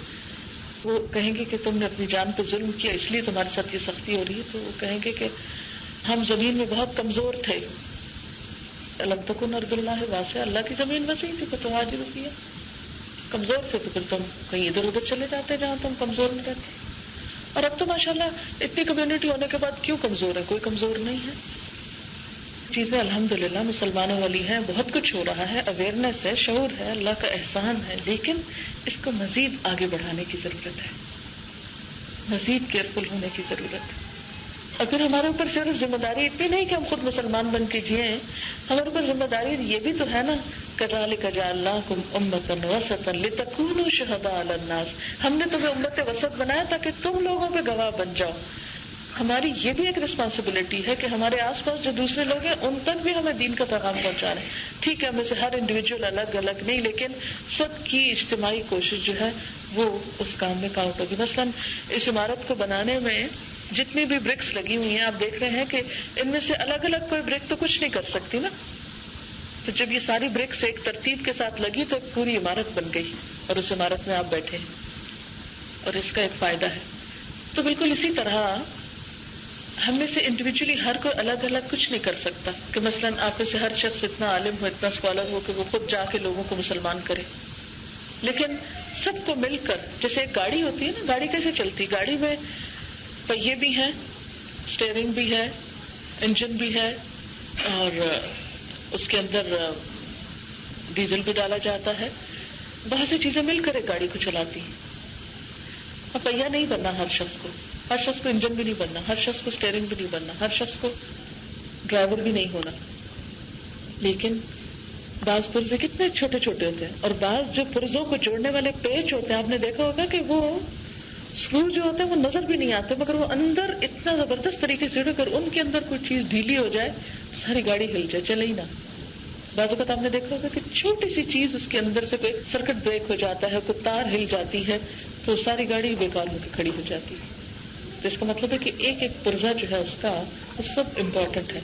وہ کہیں گے کہ تم نے اپنی جان پہ ظلم کیا، اس لیے تمہارے ساتھ یہ سختی ہو رہی ہے. تو وہ کہیں گے کہ ہم زمین میں بہت کمزور تھے. الم تکن ارض اللہ واسعہ، اللہ کی زمین وسیع تھی تو ہاجر کیا. کمزور تھے تو پھر تم کہیں ادھر ادھر چلے جاتے جہاں تم کمزور نہیں رہتے. اور اب تو ماشاءاللہ اتنی کمیونٹی ہونے کے بعد کیوں کمزور ہے؟ کوئی کمزور نہیں ہے. چیزیں الحمدللہ مسلمانوں والی ہیں، بہت کچھ ہو رہا ہے، اویئرنیس ہے، شعور ہے، اللہ کا احسان ہے، لیکن اس کو مزید آگے بڑھانے کی ضرورت ہے، مزید کیئرفل ہونے کی ضرورت ہے. اور پھر ہمارے اوپر صرف ذمہ داری اتنی نہیں کہ ہم خود مسلمان بن کے جیے، ہمارے اوپر ذمہ داری یہ بھی تو ہے نا کذالک جعلناکم امۃ وسطا لتکونوا شہداء علی الناس، ہم نے تمہیں امت وسط بنایا تاکہ تم لوگوں پہ گواہ بن جاؤ. ہماری یہ بھی ایک ریسپانسبلٹی ہے کہ ہمارے آس پاس جو دوسرے لوگ ہیں ان تک بھی ہمیں دین کا پیغام پہنچانا ہے. ٹھیک ہے ہمیں سے ہر انڈیویجول الگ الگ نہیں، لیکن سب کی اجتماعی کوشش جو ہے وہ اس کام میں کاؤنٹ ہوگی. مثلاً اس عمارت کو بنانے میں جتنی بھی برکس لگی ہوئی ہیں آپ دیکھ رہے ہیں کہ ان میں سے الگ الگ کوئی برک تو کچھ نہیں کر سکتی نا. تو جب یہ ساری برکس ایک ترتیب کے ساتھ لگی تو ایک پوری عمارت بن گئی اور اس عمارت میں آپ بیٹھے ہیں اور اس کا ایک فائدہ ہے. تو بالکل اسی طرح ہم میں سے انڈیویجولی ہر کوئی الگ الگ کچھ نہیں کر سکتا کہ مثلاً آپ میں سے ہر شخص اتنا عالم ہو، اتنا اسکالر ہو کہ وہ خود جا کے لوگوں کو مسلمان کرے. لیکن سب کو مل کر، جیسے ایک گاڑی ہوتی ہے نا، گاڑی کیسے چلتی؟ گاڑی میں پہیے بھی ہیں، اسٹیئرنگ بھی ہے، انجن بھی ہے اور اس کے اندر ڈیزل بھی ڈالا جاتا ہے. بہت سی چیزیں مل کر ایک گاڑی کو چلاتی ہیں. اب پہیا نہیں بننا ہر شخص کو انجن بھی نہیں بننا، ہر شخص کو اسٹیئرنگ بھی نہیں بننا، ہر شخص کو ڈرائیور بھی نہیں ہونا. لیکن بعض پرزے کتنے چھوٹے چھوٹے ہوتے ہیں اور بعض جو پرزوں کو جوڑنے والے پیچ ہوتے ہیں آپ نے دیکھا ہوگا کہ وہ اسکرو جو ہوتے ہیں وہ نظر بھی نہیں آتے، مگر وہ اندر اتنا زبردست طریقے سے جڑے کر ان کے اندر کوئی چیز ڈھیلی ہو جائے تو ساری گاڑی ہل جائے، چلے ہی نہ. بعض اوقات آپ نے دیکھا ہوگا کہ چھوٹی سی چیز اس کے اندر سے کوئی سرکٹ بریک ہو جاتا ہے، کوئی تار ہل جاتی ہے تو ساری گاڑی بیکار ہو کے کھڑی ہو جاتی ہے. تو اس کا مطلب ہے کہ ایک ایک پرزہ جو ہے اس کا وہ سب امپورٹنٹ ہے.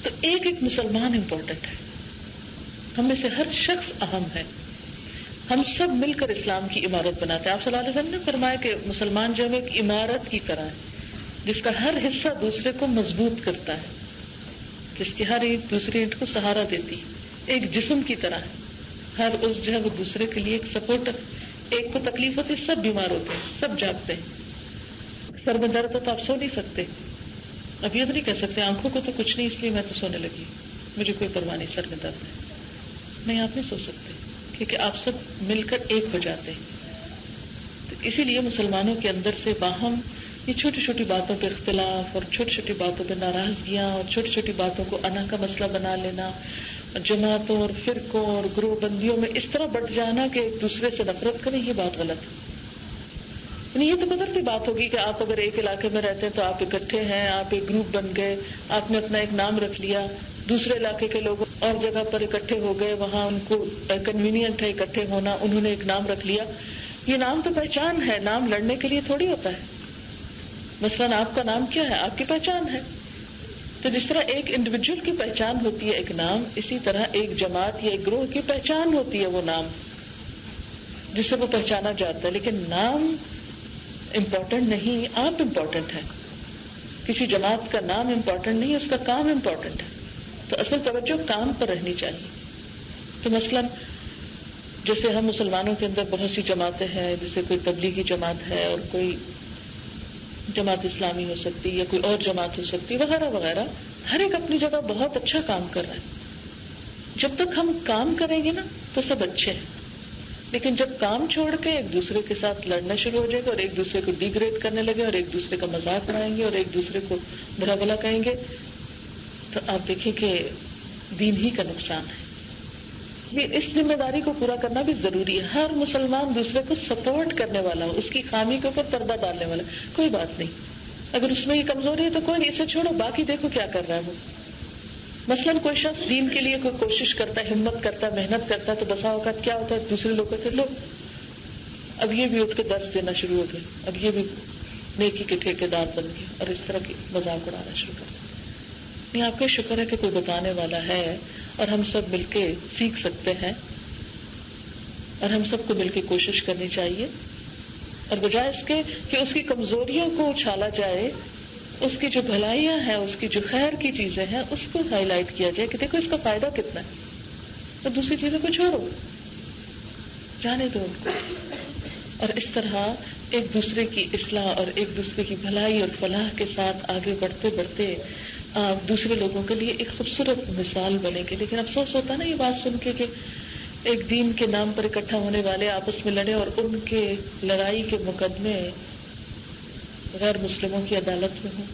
تو ایک ایک مسلمان امپورٹنٹ ہے. ہم میں سے ہر شخص اہم ہے. ہم سب مل کر اسلام کی عمارت بناتے ہیں. آپ صلی اللہ علیہ وسلم نے فرمایا کہ مسلمان جو ہے ایک عمارت کی طرح ہے جس کا ہر حصہ دوسرے کو مضبوط کرتا ہے, جس کی ہر اینٹ دوسری اینٹ کو سہارا دیتی ہے. ایک جسم کی طرح ہے, ہر اس جو ہے وہ دوسرے کے لیے ایک سپورٹر. ایک کو تکلیف ہوتی ہے سب بیمار ہوتے ہیں, سب جاگتے ہیں. سر میں درد ہو تو آپ سو نہیں سکتے, اب یہ تو نہیں کہہ سکتے آنکھوں کو تو کچھ نہیں اس لیے میں تو سونے لگی, مجھے کوئی پرواہ نہیں, سر میں درد ہے. نہیں, آپ نہیں سو سکتے کیونکہ آپ سب مل کر ایک ہو جاتے ہیں. تو اسی لیے مسلمانوں کے اندر سے باہم یہ چھوٹی چھوٹی باتوں پہ اختلاف اور چھوٹی چھوٹی باتوں پہ ناراضگیاں اور چھوٹی چھوٹی باتوں کو انا کا مسئلہ بنا لینا, جماعتوں اور فرقوں اور گروہ بندیوں میں اس طرح بٹ جانا کہ ایک دوسرے سے نفرت کریں, یہ بات غلط ہے. یعنی یہ تو قدرتی بات ہوگی کہ آپ اگر ایک علاقے میں رہتے ہیں تو آپ اکٹھے ہیں, آپ ایک گروپ بن گئے, آپ نے اپنا ایک نام رکھ لیا, دوسرے علاقے کے لوگ اور جگہ پر اکٹھے ہو گئے, وہاں ان کو کنوینئنٹ ہے اکٹھے ہونا, انہوں نے ایک نام رکھ لیا. یہ نام تو پہچان ہے, نام لڑنے کے لیے تھوڑی ہوتا ہے. مثلاً آپ کا نام کیا ہے, آپ کی پہچان ہے. تو جس طرح ایک انڈیویجول کی پہچان ہوتی ہے ایک نام, اسی طرح ایک جماعت یا ایک گروہ کی پہچان ہوتی ہے وہ نام جس سے وہ پہچانا جاتا ہے. لیکن نام امپورٹنٹ نہیں, آپ امپورٹنٹ ہیں. کسی جماعت کا نام امپورٹنٹ نہیں, اس کا کام امپورٹنٹ ہے. تو اصل توجہ کام پر رہنی چاہیے. تو مثلاً جیسے ہم مسلمانوں کے اندر بہت سی جماعتیں ہیں, جیسے کوئی تبلیغی جماعت ہے اور کوئی جماعت اسلامی ہو سکتی یا کوئی اور جماعت ہو سکتی وغیرہ وغیرہ, ہر ایک اپنی جگہ بہت اچھا کام کر رہا ہے. جب تک ہم کام کریں گے نا تو سب اچھے ہیں, لیکن جب کام چھوڑ کے ایک دوسرے کے ساتھ لڑنا شروع ہو جائے گا اور ایک دوسرے کو ڈیگریڈ کرنے لگے اور ایک دوسرے کا مذاق اڑائیں گے اور ایک دوسرے کو برا بھلا کہیں گے, تو آپ دیکھیں کہ دین ہی کا نقصان ہے. یہ اس ذمہ داری کو پورا کرنا بھی ضروری ہے. ہر مسلمان دوسرے کو سپورٹ کرنے والا ہو, اس کی خامی کے اوپر پردہ ڈالنے والا. کوئی بات نہیں, اگر اس میں یہ کمزوری ہے تو کوئی نہیں, اسے چھوڑو, باقی دیکھو کیا کر رہا ہے وہ. مثلاً کوئی شخص دین کے لیے کوئی کوشش کرتا ہے, ہمت کرتا ہے, محنت کرتا ہے, تو بسا اوقات کیا ہوتا ہے دوسرے لوگ کہتے ہیں لو اب یہ بھی اٹھ کے درس دینا شروع ہو گئے, اب یہ بھی نیکی کے ٹھیکیدار بن گئے اور اس طرح کی مذاق اڑانا شروع کر دیا. نہیں, آپ کا شکر ہے کہ کوئی بتانے والا ہے اور ہم سب مل کے سیکھ سکتے ہیں اور ہم سب کو مل کے کوشش کرنی چاہیے. اور بجائے اس کے کہ اس کی کمزوریوں کو اچھالا جائے, اس کی جو بھلائیاں ہیں, اس کی جو خیر کی چیزیں ہیں, اس کو ہائی لائٹ کیا جائے کہ دیکھو اس کا فائدہ کتنا ہے, اور دوسری چیزوں کو چھوڑو, جانے دو ان کو. اور اس طرح ایک دوسرے کی اصلاح اور ایک دوسرے کی بھلائی اور فلاح کے ساتھ آگے بڑھتے بڑھتے آپ دوسرے لوگوں کے لیے ایک خوبصورت مثال بنے گے. لیکن افسوس ہوتا ہے نا یہ بات سن کے کہ ایک دین کے نام پر اکٹھا ہونے والے آپس میں لڑے اور ان کے لڑائی کے مقدمے غیر مسلموں کی عدالت میں ہوں.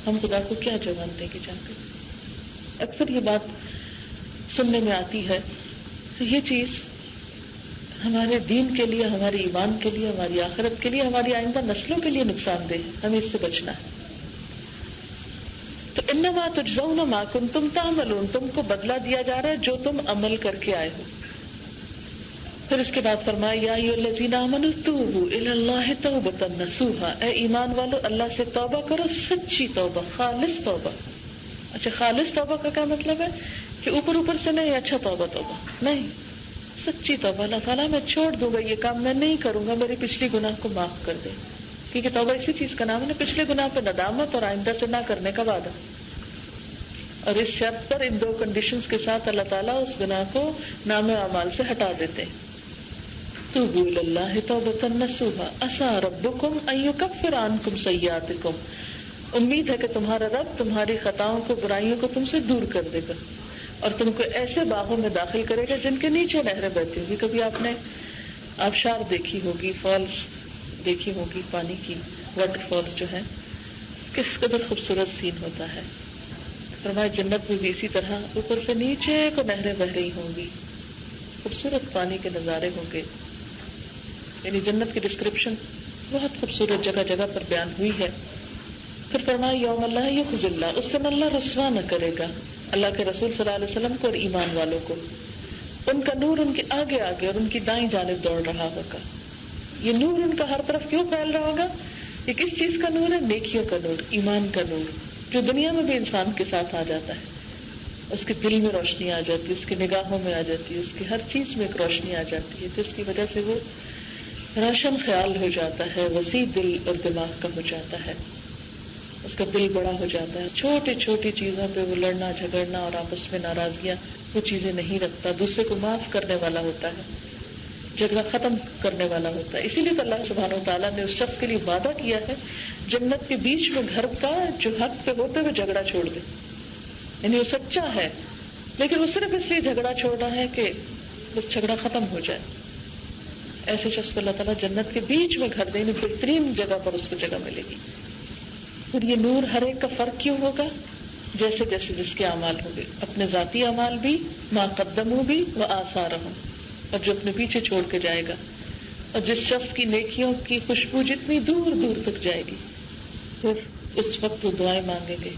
ہم خدا کو کیا جواب دیں گے جا کے؟ اکثر یہ بات سننے میں آتی ہے. تو یہ چیز ہمارے دین کے لیے, ہمارے ایمان کے لیے, ہماری آخرت کے لیے, ہماری آئندہ نسلوں کے لیے نقصان دہ ہے. ہمیں اس سے بچنا ہے. تو انما تجزون ما کنتم تعملون, تم کو بدلہ دیا جا رہا ہے جو تم عمل کر کے آئے ہو. پھر اس کے بعد فرمایا یا ایھا الذین آمنوا توبوا الی اللہ توبۃ نصوحا, اے ایمان والو اللہ سے توبہ کرو, سچی توبہ, خالص توبہ. اچھا, خالص توبہ کا کیا مطلب ہے کہ اوپر اوپر سے نہیں, اچھا توبہ نہیں, سچی توبہ. اللہ تعالیٰ میں چھوڑ دوں گا یہ کام, میں نہیں کروں گا, میرے پچھلی گناہ کو معاف کر دے. کیونکہ توبہ اسی چیز کا نام ہے نا, پچھلے گناہ پہ ندامت اور آئندہ سے نہ کرنے کا وعدہ. اور اس شرط پر, ان دو کنڈیشنز کے ساتھ اللہ تعالیٰ اس گناہ کو نام اعمال سے ہٹا دیتے ہیں. توبوا الی اللہ توبۃ نصوحا عسیٰ ربکم ان یکفر عنکم سیئاتکم, امید ہے کہ تمہارا رب تمہاری خطاؤں کو, برائیوں کو تم سے دور کر دے گا اور تم کو ایسے باغوں میں داخل کرے گا جن کے نیچے نہریں بہتی ہوگی. کبھی آپ نے آبشار دیکھی ہوگی, فالس دیکھی ہوگی, پانی کی واٹر فالس جو ہے, کس قدر خوبصورت سین ہوتا ہے. فرمایا جنت میں بھی اسی طرح اوپر سے نیچے کو نہریں بہ رہی ہوں گی, خوبصورت پانی کے نظارے ہوں گے. یعنی جنت کی ڈسکرپشن بہت خوبصورت جگہ جگہ پر بیان ہوئی ہے. پھر فرمایا یوم لا یخزی اللہ, اس دن اللہ رسوا نہ کرے گا اللہ کے رسول صلی اللہ علیہ وسلم کو اور ایمان والوں کو. ان کا نور ان کے آگے آگے اور ان کی دائیں جانب دوڑ رہا ہوگا. یہ نور ان کا ہر طرف کیوں پھیل رہا ہوگا؟ یہ کس چیز کا نور ہے؟ نیکیوں کا نور، ایمان کا نور، جو دنیا میں بھی انسان کے ساتھ آ جاتا ہے. اس کے دل میں روشنی آ جاتی ہے، اس کی نگاہوں میں آ جاتی ہے، اس کی ہر چیز میں ایک روشنی آ جاتی ہے، جس کی وجہ سے وہ روشن خیال ہو جاتا ہے، وسیع دل اور دماغ کا ہو جاتا ہے، اس کا دل بڑا ہو جاتا ہے. چھوٹی چھوٹی چیزوں پہ وہ لڑنا جھگڑنا اور آپس میں ناراضگیاں وہ چیزیں نہیں رکھتا، دوسرے کو معاف کرنے والا ہوتا ہے، جھگڑا ختم کرنے والا ہوتا ہے. اسی لیے اللہ سبحانہ وتعالیٰ نے اس شخص کے لیے وعدہ کیا ہے جنت کے بیچ میں گھر کا جو حق پہ ہوتے ہوئے جھگڑا چھوڑ دے. یعنی وہ سچا ہے لیکن وہ صرف اس لیے جھگڑا چھوڑ رہا ہے کہ بس جھگڑا ختم ہو جائے. ایسے شخص کو اللہ تعالیٰ جنت کے بیچ میں گھر دینے، بہترین جگہ پر اس کو جگہ ملے گی. پھر یہ نور ہر ایک کا فرق کیوں ہوگا؟ جیسے جیسے جس کے اعمال ہوں گے، اپنے ذاتی اعمال بھی، ما قدموا بھی و آثارہم، اور جو اپنے پیچھے چھوڑ کے جائے گا. اور جس شخص کی نیکیوں کی خوشبو جتنی دور دور تک جائے گی، پھر اس وقت وہ دعائیں مانگیں گے،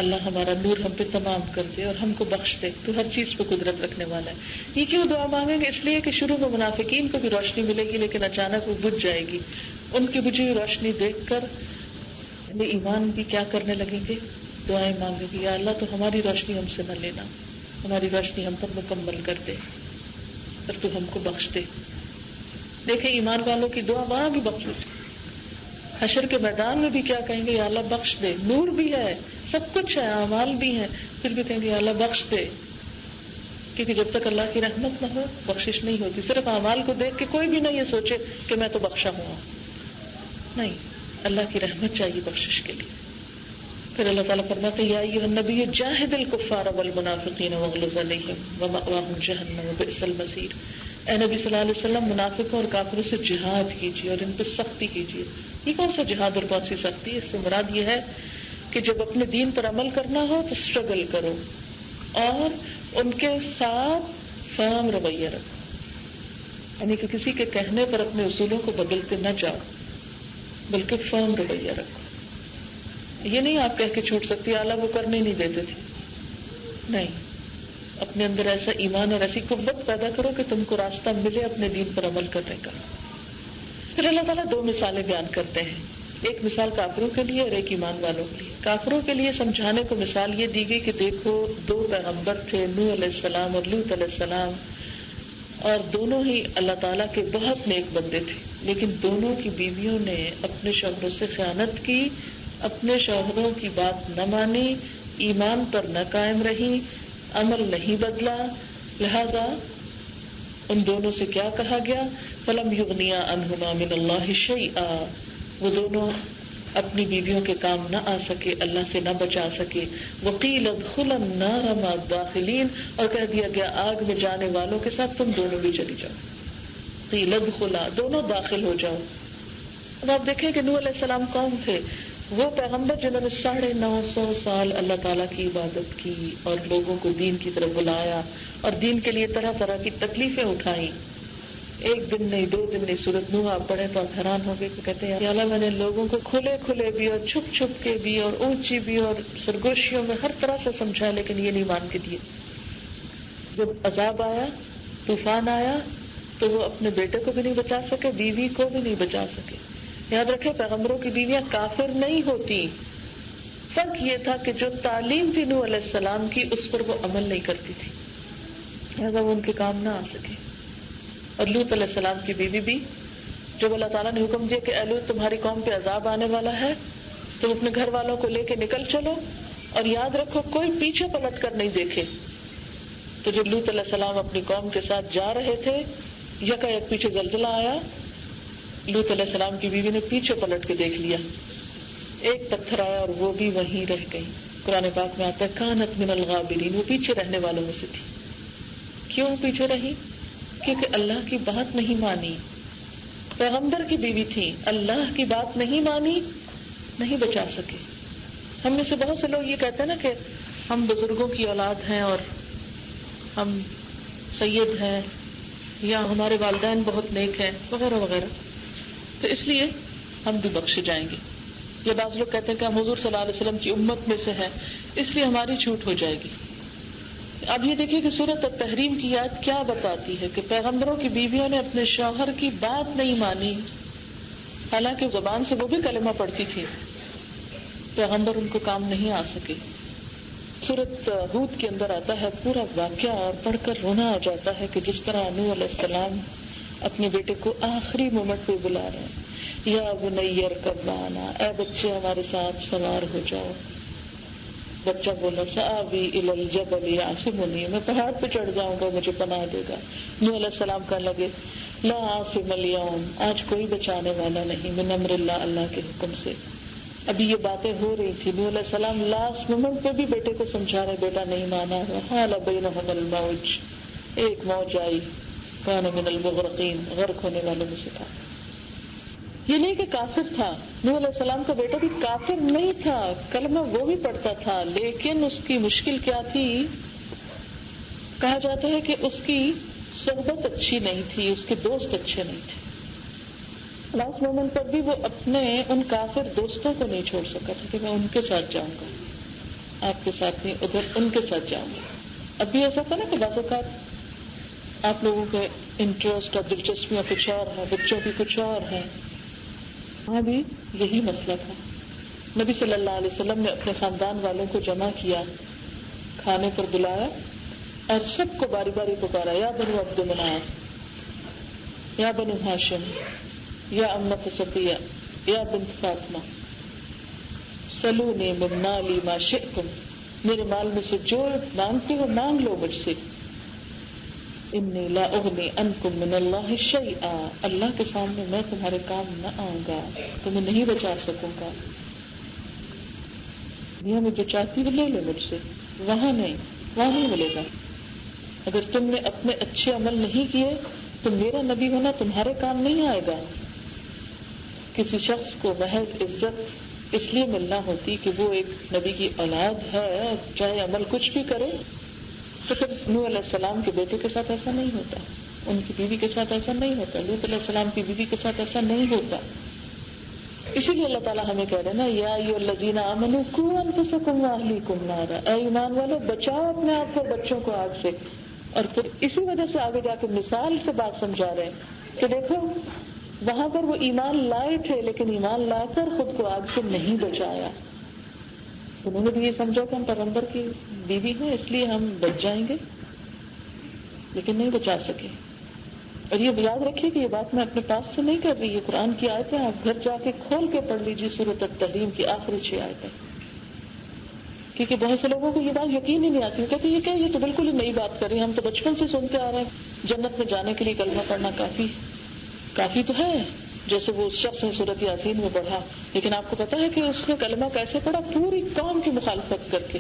اللہ ہمارا نور ہم پہ تمام کر دے اور ہم کو بخش دے، تو ہر چیز پہ قدرت رکھنے والا ہے. یہ کیوں دعا مانگیں گے؟ اس لیے کہ شروع میں منافقین کو بھی روشنی ملے گی لیکن اچانک وہ بجھ جائے گی. ان کی بجھی ہوئی روشنی دیکھ کر ایمان بھی کیا کرنے لگیں گے؟ دعائیں مانگیں گے، یا اللہ تو ہماری روشنی ہم سے نہ لینا، ہماری روشنی ہم پر مکمل کر دے اور تو ہم کو بخش دے. دیکھیں ایمان والوں کی دعا وہاں بھی بخش. حشر کے میدان میں بھی کیا کہیں گے؟ یا اللہ بخش دے. نور بھی ہے، سب کچھ ہے، اعمال بھی ہیں، پھر بھی کہیں گے یا اللہ بخش دے. کیونکہ جب تک اللہ کی رحمت نہ ہو بخشش نہیں ہوتی. صرف اعمال کو دیکھ کے کوئی بھی نہ یہ سوچے کہ میں تو بخشا ہوا، نہیں، اللہ کی رحمت چاہیے بخشش کے لیے. پھر اللہ تعالیٰ فرماتے ہیں یا ایھا النبی جاہد الکفار والمنافقین واغلظ علیہم ومأواہم جہنم وبئس المصیر. اے نبی صلی اللہ علیہ وسلم منافقوں اور کافروں سے جہاد کیجیے اور ان پہ سختی کیجیے. یہ کون سا جہاد اور کون سی سختی ہے؟ اس سے مراد یہ ہے کہ جب اپنے دین پر عمل کرنا ہو تو اسٹرگل کرو اور ان کے ساتھ فرم رویہ رکھو. یعنی کہ کسی کے کہنے پر اپنے اصولوں کو بدلتے نہ جاؤ بلکہ فرم رویہ رکھو. یہ نہیں آپ کہہ کے چھوڑ سکتی اعلیٰ وہ کرنے نہیں دیتے تھے، نہیں، اپنے اندر ایسا ایمان اور ایسی قوت پیدا کرو کہ تم کو راستہ ملے اپنے دین پر عمل کرنے کا. پھر اللہ تعالیٰ دو مثالیں بیان کرتے ہیں، ایک مثال کافروں کے لیے اور ایک ایمان والوں کے لیے. کافروں کے لیے سمجھانے کو مثال یہ دی گئی کہ دیکھو دو پیغمبر تھے، نوح علیہ السلام اور لوط علیہ السلام، اور دونوں ہی اللہ تعالیٰ کے بہت نیک بندے تھے، لیکن دونوں کی بیویوں نے اپنے شوہروں سے خیانت کی، اپنے شوہروں کی بات نہ مانی، ایمان پر نہ قائم رہی، عمل نہیں بدلا. لہذا ان دونوں سے کیا کہا گیا؟ فَلَمْ يُغْنِيَا عَنْهُمَا مِنَ اللَّهِ شَيْئًا، وہ دونوں اپنی بیویوں کے کام نہ آ سکے، اللہ سے نہ بچا سکے. وَقِيلَ ادْخُلَا النَّارَ مَعَ الدَّاخِلِينَ، اور کہہ دیا گیا آگ میں جانے والوں کے ساتھ تم دونوں بھی چلی جاؤ. قِيلَ ادْخُلَا، دونوں داخل ہو جاؤ. اب آپ دیکھیں کہ نوح علیہ السلام کون تھے؟ وہ پیغمبر جنہوں نے 950 سال اللہ تعالیٰ کی عبادت کی اور لوگوں کو دین کی طرف بلایا اور دین کے لیے طرح طرح کی تکلیفیں اٹھائیں. ایک دن نہیں، 2 دن نہیں. سورۃ نوح آپ پڑھیں تو آپ حیران ہو گئے کہ کہتے ہیں یا اللہ میں نے لوگوں کو کھلے کھلے بھی اور چھپ چھپ کے بھی اور اونچی بھی اور سرگوشیوں میں ہر طرح سے سمجھایا لیکن یہ نہیں مان کے دیے. جب عذاب آیا، طوفان آیا، تو وہ اپنے بیٹے کو بھی نہیں بچا سکے، بیوی کو بھی نہیں بچا سکے. یاد رکھیں پیغمبروں کی بیویاں کافر نہیں ہوتی، فرق یہ تھا کہ جو تعلیم تھی نوح علیہ السلام کی اس پر وہ عمل نہیں کرتی تھی، لہذا وہ ان کے کام نہ آ سکے. اور لوط علیہ السلام کی بیوی بھی جب اللہ تعالیٰ نے حکم دیا کہ اے لوط تمہاری قوم پہ عذاب آنے والا ہے تم اپنے گھر والوں کو لے کے نکل چلو اور یاد رکھو کوئی پیچھے پلٹ کر نہیں دیکھے. تو جب لوط علیہ السلام اپنی قوم کے ساتھ جا رہے تھے یکایک پیچھے زلزلہ آیا، لوط علیہ السلام کی بیوی نے پیچھے پلٹ کے دیکھ لیا، ایک پتھر آیا اور وہ بھی وہیں رہ گئی. قرآن پاک میں آتا ہے کانت من الغابرین، وہ پیچھے رہنے والوں میں سے تھی. کیوں پیچھے رہی؟ کیونکہ اللہ کی بات نہیں مانی. پیغمبر کی بیوی تھی، اللہ کی بات نہیں مانی، نہیں بچا سکے. ہم میں سے بہت سے لوگ یہ کہتے ہیں نا کہ ہم بزرگوں کی اولاد ہیں اور ہم سید ہیں یا ہمارے والدین بہت نیک ہیں وغیرہ وغیرہ، تو اس لیے ہم بھی بخشے جائیں گے. یا بعض لوگ کہتے ہیں کہ ہم حضور صلی اللہ علیہ وسلم کی امت میں سے ہیں اس لیے ہماری چھوٹ ہو جائے گی. اب یہ دیکھیے کہ سورۃ التحریم کی آیت کیا بتاتی ہے کہ پیغمبروں کی بیویوں نے اپنے شوہر کی بات نہیں مانی، حالانکہ زبان سے وہ بھی کلمہ پڑھتی تھی، پیغمبر ان کو کام نہیں آ سکے. سورۃ ہود کے اندر آتا ہے پورا واقعہ، اور پڑھ کر رونا آ جاتا ہے کہ جس طرح نوح علیہ السلام اپنے بیٹے کو آخری مومنٹ پہ بلا رہے ہیں، یا بنی ارکب معنا، اے بچے ہمارے ساتھ سوار ہو جاؤ. بچہ بولا سآوی الی الجبل یعصمنی، میں پہاڑ پہ چڑھ جاؤں گا مجھے پناہ دے گا. نوح علیہ السلام کہنے لگے لا عاصم اليوم، آج کوئی بچانے والا نہیں، من امر اللہ، اللہ کے حکم سے. ابھی یہ باتیں ہو رہی تھی، نوح علیہ السلام لاسٹ مومنٹ پہ بھی بیٹے کو سمجھا رہے، بیٹا نہیں مانا. حال بینہم الموج، ایک موج آئی، کان من المغرقین، غرق ہونے والوں میں سے تھا. یہ نہیں کہ کافر تھا، نوح علیہ السلام کا بیٹا بھی کافر نہیں تھا، کلمہ وہ بھی پڑھتا تھا، لیکن اس کی مشکل کیا تھی؟ کہا جاتا ہے کہ اس کی صحبت اچھی نہیں تھی، اس کے دوست اچھے نہیں تھے. لاسٹ مومنٹ پر بھی وہ اپنے ان کافر دوستوں کو نہیں چھوڑ سکا تھا کہ میں ان کے ساتھ جاؤں گا، آپ کے ساتھ نہیں، ادھر ان کے ساتھ جاؤں گا. اب بھی ایسا تھا نا کہ بعض اوقات آپ لوگوں کے انٹرسٹ اور دلچسپیاں کچھ اور ہیں، بچوں کی کچھ اور ہیں. وہاں بھی یہی مسئلہ تھا. نبی صلی اللہ علیہ وسلم نے اپنے خاندان والوں کو جمع کیا، کھانے پر بلایا اور سب کو باری باری پکارا، یا بنو عبد مناف، یا بنو ہاشم، یا امت صفیہ، یا بنت فاطمہ، سلونی من مالی ما شئتم، میرے مال میں سے جو مانگتے ہو مانگ لو مجھ سے. انی لا اغنی عنکم من اللہ شیئا، اللہ کے سامنے میں تمہارے کام نہ آؤں گا، تمہیں نہیں بچا سکوں گا. دنیا میں جو چاہتی ہو لے لو مجھ سے، وہاں نہیں ملے گا. اگر تم نے اپنے اچھے عمل نہیں کیے تو میرا نبی ہونا تمہارے کام نہیں آئے گا. کسی شخص کو محض عزت اس لیے ملنا ہوتی کہ وہ ایک نبی کی اولاد ہے، چاہے عمل کچھ بھی کرے. تو پھر نوح علیہ السلام کے بیٹے کے ساتھ ایسا نہیں ہوتا، ان کی بیوی کے ساتھ ایسا نہیں ہوتا، لوط علیہ السلام کی بیوی کے ساتھ ایسا نہیں ہوتا. اسی لیے اللہ تعالیٰ ہمیں کہہ رہے نا، یا ایھا الذین آمنوا قوا انفسکم واہلیکم نارا، اے ایمان والو بچاؤ اپنے آپ کو بچوں کو آگ سے. اور پھر اسی وجہ سے آگے جا کے مثال سے بات سمجھا رہے ہیں کہ دیکھو وہاں پر وہ ایمان لائے تھے، لیکن ایمان لا کر خود کو آگ سے نہیں بچایا. انہوں نے بھی یہ سمجھا کہ ہم پیغمبر کی بیوی ہیں اس لیے ہم بچ جائیں گے، لیکن نہیں بچا سکے. اور یہ یاد رکھیے کہ یہ بات میں اپنے پاس سے نہیں کر رہی، یہ قرآن کی آیتیں آپ گھر جا کے کھول کے پڑھ لیجیے، سورۃ التحریم کی آخری 6 آیتیں. کیونکہ بہت سے لوگوں کو یہ بات یقین ہی نہیں آتی، کہتے یہ کیا، یہ تو بالکل ہی نئی بات کر رہی ہیں، ہم تو بچپن سے سنتے آ رہے ہیں جنت میں جانے کے لیے کلمہ پڑھنا کافی تو ہے، جیسے وہ اس شخص نے سورۃ یاسین میں پڑھا. لیکن آپ کو پتا ہے کہ اس نے کلمہ کیسے پڑھا؟ پوری قوم کی مخالفت کر کے،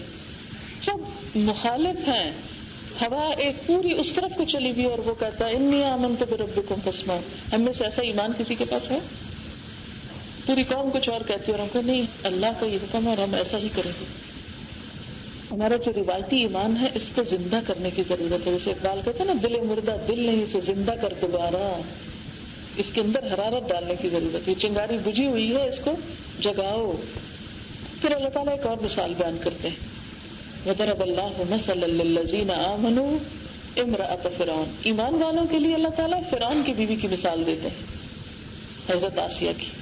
سب مخالف ہیں، ہوا ایک پوری اس طرف کو چلی ہوئی اور وہ کہتا ہے انی آمنت بربکم فاسمعوا. ہم میں سے ایسا ایمان کسی کے پاس ہے؟ پوری قوم کچھ اور کہتی ہے اور ہم کو نہیں، اللہ کا یہ حکم ہے اور ہم ایسا ہی کریں گے. ہمارا جو روایتی ایمان ہے اس کو زندہ کرنے کی ضرورت ہے. جیسے اقبال کہتے ہیں نا، دل مردہ دل نہیں اسے زندہ کر دوبارہ، اس کے اندر حرارت ڈالنے کی ضرورت ہے. چنگاری بجھی ہوئی ہے، اس کو جگاؤ. پھر اللہ تعالیٰ ایک اور مثال بیان کرتے ہیں، وَضَرَبَ اللَّهُ مَثَلًا لِّلَّذِينَ آمَنُوا امرأة فرعون. ایمان والوں کے لیے اللہ تعالیٰ فرعون کی بیوی کی مثال دیتے ہیں، حضرت آسیہ کی.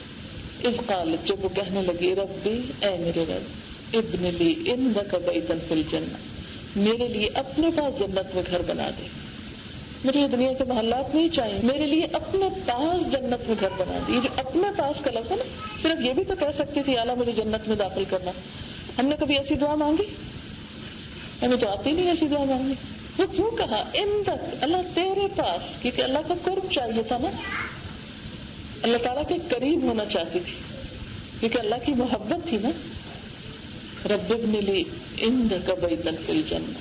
اذ قالت، جب وہ کہنے لگی، ربی، اے میرے رب، ابن لی عندک بیتا فی الجنہ، میرے لیے اپنے پاس جنت میں گھر بنا دے. مجھے یہ دنیا کے محلات نہیں چاہیے، میرے لیے اپنے پاس جنت میں گھر بنا دی. یہ جو اپنے پاس کا لفظ ہے نا، صرف یہ بھی تو کہہ سکتی تھی اعلیٰ مجھے جنت میں داخل کرنا. ہم نے کبھی ایسی دعا مانگی؟ ہمیں تو آتی نہیں ایسی دعا مانگنی. وہ کیوں کہا اندک، اللہ تیرے پاس، کیونکہ اللہ کا قرب چاہیے تھا نا، اللہ تعالیٰ کے قریب ہونا چاہتی تھی کیونکہ اللہ کی محبت تھی نا. رب ابن لی عندک بیتا فی الجنہ،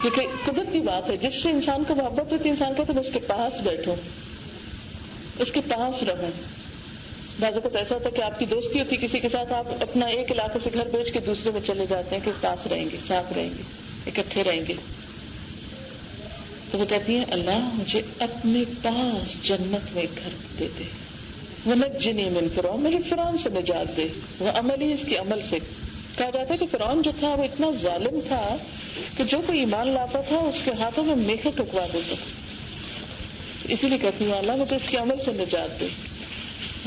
کیونکہ قدرت کی بات ہے، جس سے انسان کو محبت ہوتی ہے انسان کہتا ہے میں اس کے پاس بیٹھوں، اس کے پاس رہوں. بعض اوقات ایسا ہوتا ہے کہ آپ کی دوستی ہوتی کسی کے ساتھ، آپ اپنا ایک علاقے سے گھر بیچ کے دوسرے میں چلے جاتے ہیں کہ پاس رہیں گے، ساتھ رہیں گے، اکٹھے رہیں گے. تو وہ کہتی ہیں اللہ مجھے اپنے پاس جنت میں گھر دے دے. وَنَجِّنِي مِن فِرْعَوْنَ، مجھے فرعون سے نجات دے. وہ عملی اس کے عمل سے. کہا جاتا ہے کہ فرعون جو تھا وہ اتنا ظالم تھا کہ جو کوئی ایمان لاتا تھا اس کے ہاتھوں میں میخیں ٹھکوا دیتا تھا. اسی لیے کہتی ہیں اللہ مجھے اس کے عمل سے نجات دے.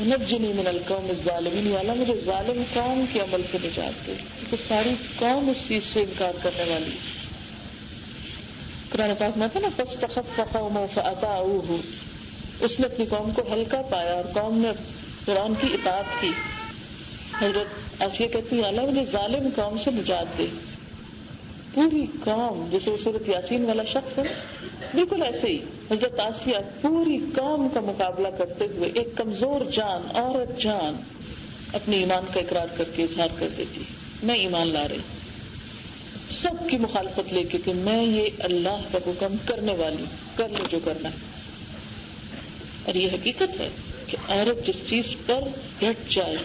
نجنی من القوم الظالمین، یا اللہ مجھے ظالم قوم کے عمل سے نجات دے، تو ساری قوم اس چیز سے انکار کرنے والی ہے۔ قرآن پاک میں تھا نا فاستخف قومه فاطاعوه، اس نے اپنی قوم کو ہلکا پایا اور قوم نے فرعون کی اطاعت کی۔ حضرت آسیہ کہتی ہیں اللہ مجھے ظالم قوم سے نجات دے۔ پوری قوم، جیسے سورۃ یاسین والا شخص ہے، بالکل ایسے ہی حضرت آسیہ پوری قوم کا مقابلہ کرتے ہوئے ایک کمزور جان، عورت جان، اپنے ایمان کا اقرار کر کے اظہار کر دیتی میں ایمان لا رہی، سب کی مخالفت لے کے کہ میں یہ اللہ کا حکم کرنے والی، کر لے جو کرنا ہے۔ اور یہ حقیقت ہے کہ عورت جس چیز پر ڈٹ جائے،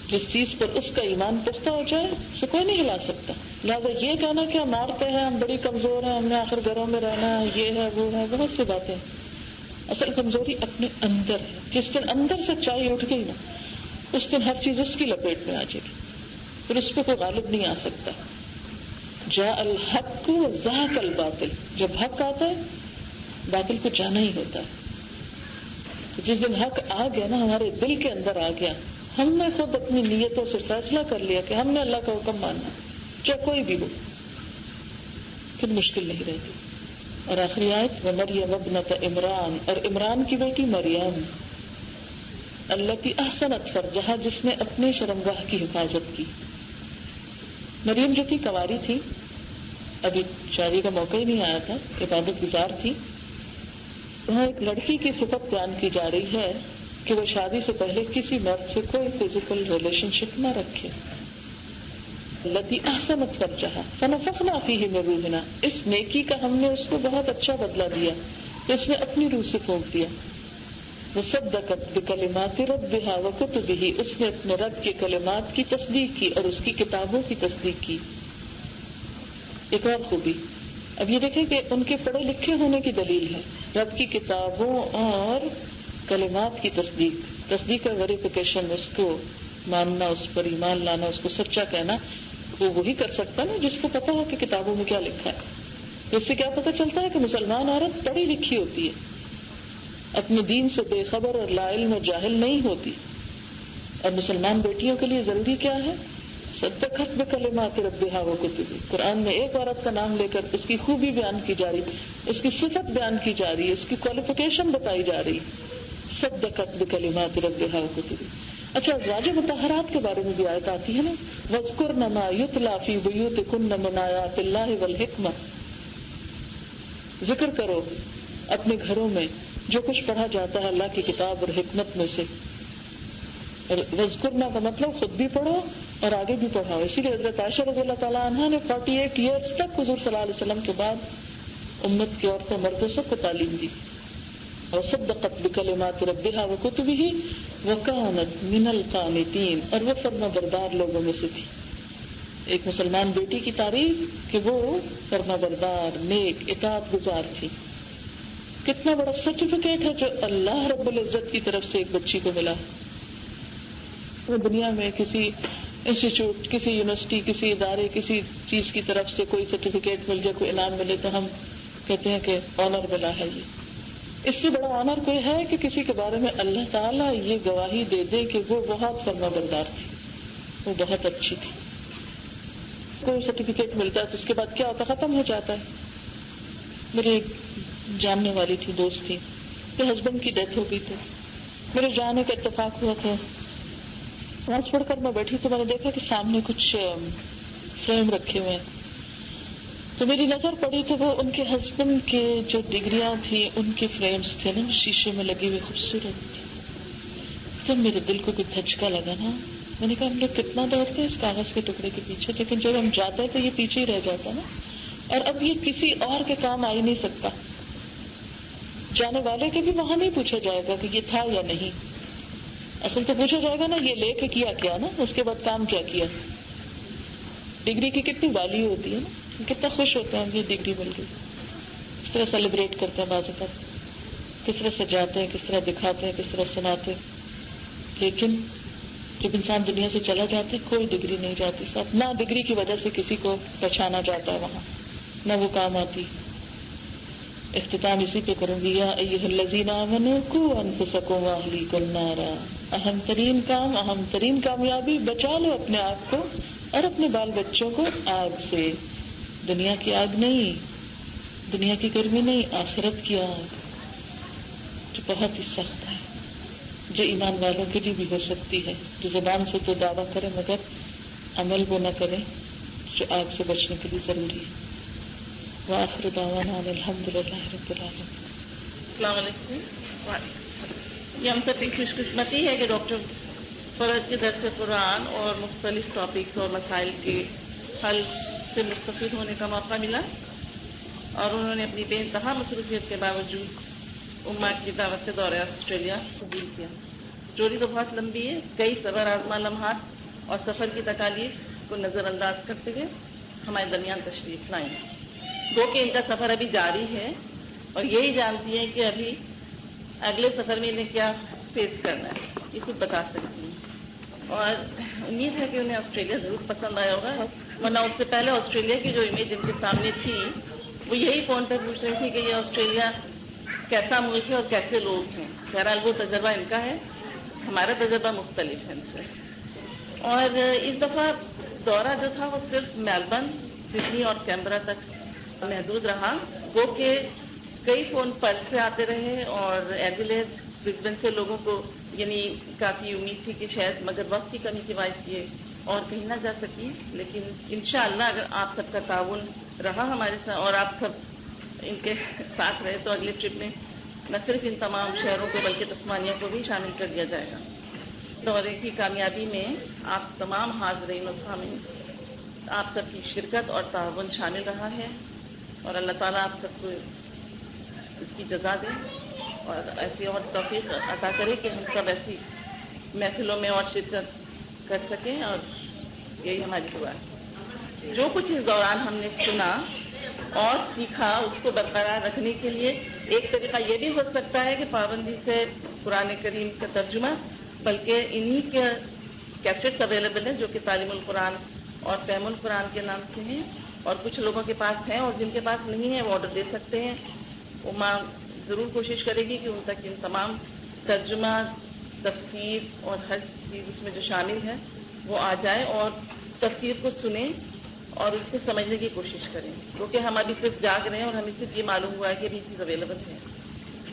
جس چیز پر اس کا ایمان پختہ ہو جائے، اسے کوئی نہیں ہلا سکتا۔ لہٰذا یہ کہنا کہ ہم مارتے ہیں، ہم بڑی کمزور ہیں، ہم نے آخر گھروں میں رہنا ہے، یہ ہے وہ ہے، بہت سی باتیں، اصل کمزوری اپنے اندر ہے۔ جس دن اندر سچائی اٹھ گئی نا، اس دن ہر چیز اس کی لپیٹ میں آ جائے گی، پھر اس پہ کوئی غالب نہیں آ سکتا۔ جاء الحق وزهق الباطل، جب حق آتا ہے باطل کو جانا ہی ہوتا ہے۔ جس دن حق آ گیا نا، ہمارے دل کے اندر آ گیا، ہم نے خود اپنی نیتوں سے فیصلہ کر لیا کہ ہم نے اللہ کا حکم ماننا، چاہے کوئی بھی ہو، پھر مشکل نہیں رہتی۔ اور آخری آیت ومریم ابنۃ عمران، اور عمران کی بیٹی مریم، التی احسنت فرجہا، جس نے اپنے شرمگاہ کی حفاظت کی۔ مریم جو تھی کنواری تھی، ابھی شادی کا موقع ہی نہیں آیا تھا، عبادت گزار تھی۔ وہاں ایک لڑکی کی صفت بیان کی جا رہی ہے کہ وہ شادی سے پہلے کسی مرد سے کوئی فزیکل ریلیشن شپ نہ رکھے۔ التی احسنت فرجہا فنفخنا فیہ من روحنا، اس نیکی کا ہم نے اس کو بہت اچھا بدلہ دیا، تو اس نے اپنی روح سے پھونک دیا۔ وصدقت بکلمات ربہا وکتبہ، اس نے اپنے رب کے کلمات کی تصدیق کی اور اس کی کتابوں کی تصدیق کی۔ ایک اور خوبی، اب یہ دیکھیں کہ ان کے پڑھے لکھے ہونے کی دلیل ہے، رب کی کتابوں اور کلمات کی تصدیق اور ویریفیکیشن، اس کو ماننا، اس پر ایمان لانا، اس کو سچا کہنا، وہ وہی کر سکتا نا جس کو پتا ہے کہ کتابوں میں کیا لکھا ہے۔ تو اس سے کیا پتا چلتا ہے کہ مسلمان عورت پڑھی لکھی ہوتی ہے، اپنے دین سے بے خبر اور لا علم اور جاہل نہیں ہوتی۔ اور مسلمان بیٹیوں کے لیے ضروری کیا ہے؟ صدقت بکلمات ربہا وکتبہ۔ قرآن میں ایک عورت کا نام لے کر اس کی خوبی بیان کی جا رہی، اس کی صفت بیان کی جا رہی ہے، اس کی کوالیفیکیشن بتائی جا رہی، صدقت بکلمات ربہا وکتبہ۔ اچھا، ازواج مطہرات کے بارے میں بھی آیت آتی ہے نا، وَاذْكُرْنَ مَا يُتْلَى فِي بُيُوتِكُنَّ مِنْ آيَاتِ اللَّهِ وَالْحِكْمَةِ، ذکر کرو اپنے گھروں میں جو کچھ پڑھا جاتا ہے اللہ کی کتاب اور حکمت میں سے۔ اور وَاذْكُرْنَ کا مطلب خود بھی پڑھو اور آگے بھی پڑھاؤ۔ اسی لیے حضرت عائشہ رضی اللہ تعالیٰ عنہ نے 48 ایئرز تک حضور صلی اللہ علیہ وسلم کے بعد امت کی عورتوں مردوں سب کو تعلیم دی۔ وصدقت بکلمات ربہا وکتبہ وکانت من القانتین، اور وہ فرما بردار لوگوں میں سے تھی۔ ایک مسلمان بیٹی کی تعریف کہ وہ فرما بردار، نیک، اطاعت گزار تھی۔ کتنا بڑا سرٹیفکیٹ ہے جو اللہ رب العزت کی طرف سے ایک بچی کو ملا۔ وہ دنیا میں کسی انسٹیٹیوٹ، کسی یونیورسٹی، کسی ادارے، کسی چیز کی طرف سے کوئی سرٹیفکیٹ مل جائے، کوئی انعام ملے تو ہم کہتے ہیں کہ آنر ملا ہے۔ یہ اس سے بڑا آنر کوئی ہے کہ کسی کے بارے میں اللہ تعالیٰ یہ گواہی دے دے کہ وہ بہت فرما بردار تھی، وہ بہت اچھی تھی۔ کوئی سرٹیفکیٹ ملتا ہے تو اس کے بعد کیا ہوتا، ختم ہو جاتا ہے۔ میری ایک جاننے والی تھی، دوست تھی، کہ ہسبینڈ کی ڈیتھ ہو گئی تھی، میرے جانے کا اتفاق ہوا تھا۔ نماز پڑھ کر میں بیٹھی تو میں نے دیکھا کہ سامنے کچھ فریم رکھے ہوئے ہیں، تو میری نظر پڑی تو وہ ان کے ہسبینڈ کے جو ڈگریاں تھیں ان کے فریمز تھے نا، شیشے میں لگے ہوئے خوبصورت۔ تو میرے دل کو کوئی دھچکا لگا نا، میں نے کہا ہم لوگ کتنا دوڑتے ہیں اس کاغذ کے ٹکڑے کے پیچھے، لیکن جب ہم جاتے ہیں تو یہ پیچھے ہی رہ جاتا نا، اور اب یہ کسی اور کے کام آ ہی نہیں سکتا۔ جانے والے کے بھی وہاں نہیں پوچھا جائے گا کہ یہ تھا یا نہیں، اصل تو پوچھا جائے گا نا یہ لے کے کیا نا، اس کے بعد کام کیا۔ ڈگری کی کتنی ویلیو ہوتی ہے نا، کتنا خوش ہوتے ہیں ہم یہ ڈگری مل گئی، کس طرح سیلیبریٹ کرتے ہیں بعض اوقات، کس طرح سجاتے ہیں، کس طرح دکھاتے ہیں، کس طرح سناتے ہیں۔ لیکن جب انسان دنیا سے چلا جاتا ہے کوئی ڈگری نہیں جاتی ساتھ، نہ ڈگری کی وجہ سے کسی کو پہچانا جاتا ہے وہاں، نہ وہ کام آتی۔ اختتام اسی پہ کروں گی، یا ایھا الذین آمنوا قوا انفسکم واہلیکم نارا، اہم ترین کام، اہم ترین کامیابی، بچا لو اپنے آپ کو اور اپنے بال بچوں کو آگ سے. دنیا کی آگ نہیں، دنیا کی گرمی نہیں، آخرت کی آگ جو بہت ہی سخت ہے، جو ایمان والوں کے لیے بھی ہو سکتی ہے، جو زبان سے تو دعویٰ کرے مگر عمل وہ نہ کرے، جو آگ سے بچنے کے لیے ضروری ہے. وآخر دعوانا ان الحمدللہ رب العالمین. السلام علیکم. یہ ہم سب کی خوش قسمتی ہے کہ ڈاکٹر فرج کے درس قرآن اور مختلف ٹاپکس اور مسائل کے حل سے مستفید ہونے کا موقع ملا، اور انہوں نے اپنی بے انتہا مصروفیت کے باوجود امہ کی دعوت سے دورہ آسٹریلیا قبول کیا. اسٹوری تو بہت لمبی ہے، کئی صبر آزما لمحات اور سفر کی تکالیف کو نظر انداز کرتے ہوئے ہمارے درمیان تشریف لائیں. گو کہ ان کا سفر ابھی جاری ہے اور یہی جانتی ہیں کہ ابھی اگلے سفر میں انہیں کیا فیس کرنا ہے، یہ خود بتا سکتی ہیں. اور امید ہے کہ انہیں آسٹریلیا ضرور پسند آیا ہوگا، ورنہ اس سے پہلے آسٹریلیا کی جو امیج ان کے سامنے تھی وہ یہی فون پہ پوچھ رہی تھی کہ یہ آسٹریلیا کیسا ملک ہے اور کیسے لوگ ہیں. بہرحال وہ تجربہ ان کا ہے، ہمارا تجربہ مختلف ہے ان سے. اور اس دفعہ دورہ جو تھا وہ صرف میلبرن، سڈنی اور کیمبرا تک محدود رہا. وہ کہ کئی فون پرتھ سے آتے رہے اور ایڈیلیڈ، برسبن سے لوگوں کو یعنی کافی امید تھی کہ شاید مگر وقت کی کمی کی باعث یہ اور کہیں نہ جا سکی. لیکن انشاءاللہ اگر آپ سب کا تعاون رہا ہمارے ساتھ اور آپ سب ان کے ساتھ رہے تو اگلے ٹرپ میں نہ صرف ان تمام شہروں کو بلکہ تسمانیہ کو بھی شامل کر دیا جائے گا. دورے کی کامیابی میں آپ تمام حاضرین و سامعین، آپ سب کی شرکت اور تعاون شامل رہا ہے، اور اللہ تعالیٰ آپ سب کو اس کی جزا دے اور ایسی اور توفیق عطا کرے کہ ہم سب ایسی محفلوں میں اور شرکت کر سکیں. اور یہی ہماری دعا ہے. جو کچھ اس دوران ہم نے سنا اور سیکھا اس کو برقرار رکھنے کے لیے ایک طریقہ یہ بھی ہو سکتا ہے کہ پابندی سے قرآن کریم کا ترجمہ، بلکہ انہی کے کیسٹس اویلیبل ہیں جو کہ تعلیم القرآن اور فہم القرآن کے نام سے ہیں، اور کچھ لوگوں کے پاس ہیں اور جن کے پاس نہیں ہے وہ آرڈر دے سکتے ہیں. ماں ضرور کوشش کرے گی کہ ان تک ان تمام ترجمہ، تفسیر اور ہر چیز اس میں جو شامل ہے وہ آ جائے، اور تفسیر کو سنیں اور اس کو سمجھنے کی کوشش کریں. کیونکہ ہم ابھی صرف جاگ رہے ہیں اور ہمیں صرف یہ معلوم ہوا ہے کہ یہ چیز اویلیبل ہے.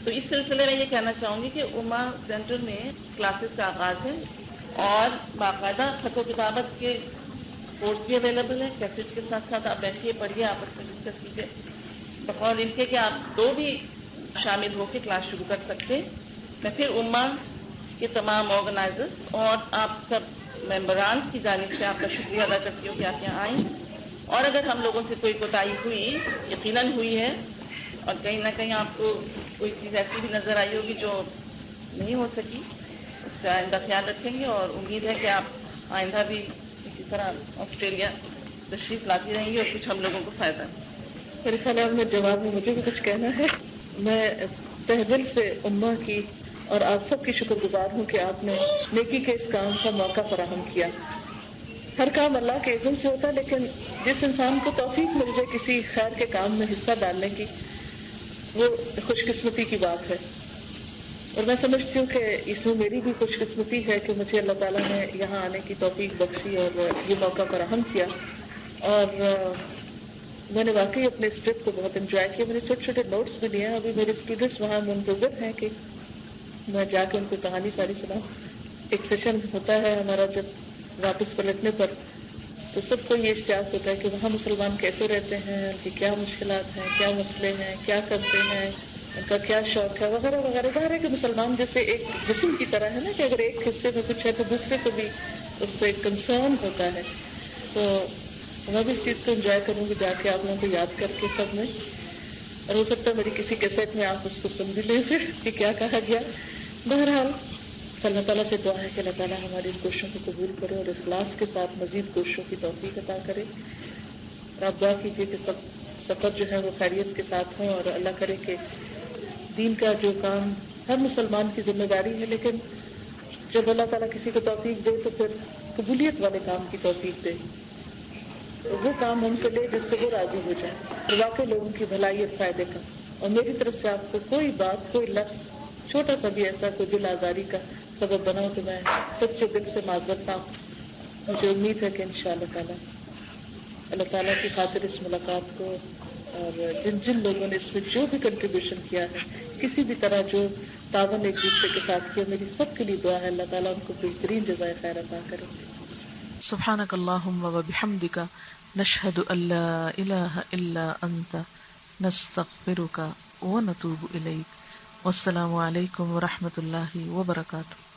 تو اس سلسلے میں یہ کہنا چاہوں گی کہ اما سینٹر میں کلاسز کا آغاز ہے اور باقاعدہ خط و کتابت کے کورس بھی اویلیبل ہے. کیسٹ کے ساتھ ساتھ آپ بیٹھیے، پڑھیے، آپس میں ڈسکس کیجیے، بقول ان کے کہ آپ دو بھی شامل ہو کے کلاس شروع کر سکتے. میں پھر اما کے تمام آرگنائزرز اور آپ سب ممبران کی جانب سے آپ کا شکریہ ادا کرتی ہوں کہ آپ یہاں آئیں. اور اگر ہم لوگوں سے کوئی کوتاہی ہوئی، یقیناً ہوئی ہے، اور کہیں نہ کہیں آپ کو کوئی چیز ایسی بھی نظر آئی ہوگی جو نہیں ہو سکی، اس کا آئندہ خیال رکھیں گے. اور امید ہے کہ آپ آئندہ بھی اسی طرح آسٹریلیا تشریف لاتی رہیں گی اور کچھ ہم لوگوں کو فائدہ. میرے خیال ہے میں جواب میں مجھے بھی کچھ کہنا ہے. میں تہ دل سے امہ کی اور آپ سب کی شکر گزار ہوں کہ آپ نے نیکی کے اس کام کا موقع فراہم کیا. ہر کام اللہ کے اذن سے ہوتا ہے، لیکن جس انسان کو توفیق مل جائے کسی خیر کے کام میں حصہ ڈالنے کی، وہ خوش قسمتی کی بات ہے. اور میں سمجھتی ہوں کہ اس میں میری بھی خوش قسمتی ہے کہ مجھے اللہ تعالیٰ نے یہاں آنے کی توفیق بخشی اور یہ موقع فراہم کیا. اور میں نے واقعی اپنے اس ٹرپ کو بہت انجوائے کیا. میں نے چھوٹے چھوٹے نوٹس بھی لیے ہیں. ابھی میرے اسٹوڈنٹس وہاں منتظر ہیں کہ میں جا کے ان کو کہانی ساری سناؤں. ایک سیشن ہوتا ہے ہمارا جب واپس پلٹنے پر، تو سب کو یہ اشتیاق ہوتا ہے کہ وہاں مسلمان کیسے رہتے ہیں، ان کی کیا مشکلات ہیں، کیا مسئلے ہیں، کیا کرتے ہیں، ان کا کیا شوق ہے، وغیرہ وغیرہ. ظاہر ہے کہ مسلمان جیسے ایک جسم کی طرح ہے نا، کہ اگر ایک حصے میں کچھ ہے تو دوسرے کو بھی اس سے ایک کنسرن ہوتا ہے. تو میں بھی اس چیز کو انجوائے کروں گی جا کے آپ لوگوں کو یاد کر کے سب میں. اور ہو سکتا ہے میری کسی کیسٹ میں آپ اس کو سن بھی لیں پھر کہ کیا کہا گیا. بہرحال اللہ تعالیٰ سے دعا ہے کہ اللہ تعالیٰ ہماری ان کوششوں کو قبول کرے اور اخلاص کے ساتھ مزید کوششوں کی توفیق عطا کرے. اور آپ دعا کیجیے کہ سب سفر جو ہے وہ خیریت کے ساتھ ہوں، اور اللہ کرے کہ دین کا جو کام ہر مسلمان کی ذمہ داری ہے، لیکن جب اللہ تعالیٰ کسی کو توفیق دے تو پھر قبولیت والے کام کی توفیق دے، وہ کام ہم سے لے جس سے وہ راضی ہو جائے اور واقعی لوگوں کی بھلائی اور فائدے کا. اور میری طرف سے آپ کو کوئی بات، کوئی لفظ چھوٹا سا بھی ایسا کوئی دل آزاری کا سبب بنا کہ میں سچے دل سے معذرت ہوں. مجھے امید ہے کہ انشاءاللہ تعالی اللہ تعالیٰ کی خاطر اس ملاقات کو اور جن جن لوگوں نے اس میں جو بھی کنٹریبیوشن کیا ہے, کسی بھی طرح جو تعاون ایک دوسرے کے ساتھ کیا, میری سب کے لیے دعا ہے اللہ تعالیٰ ان کو بہترین جزائے خیر عطا کرے. سبحانک اللہم و بحمدک نشہد ان لا الہ الا انت نستغفرک و نتوب الیک. والسلام علیکم ورحمۃ اللہ وبرکاتہ.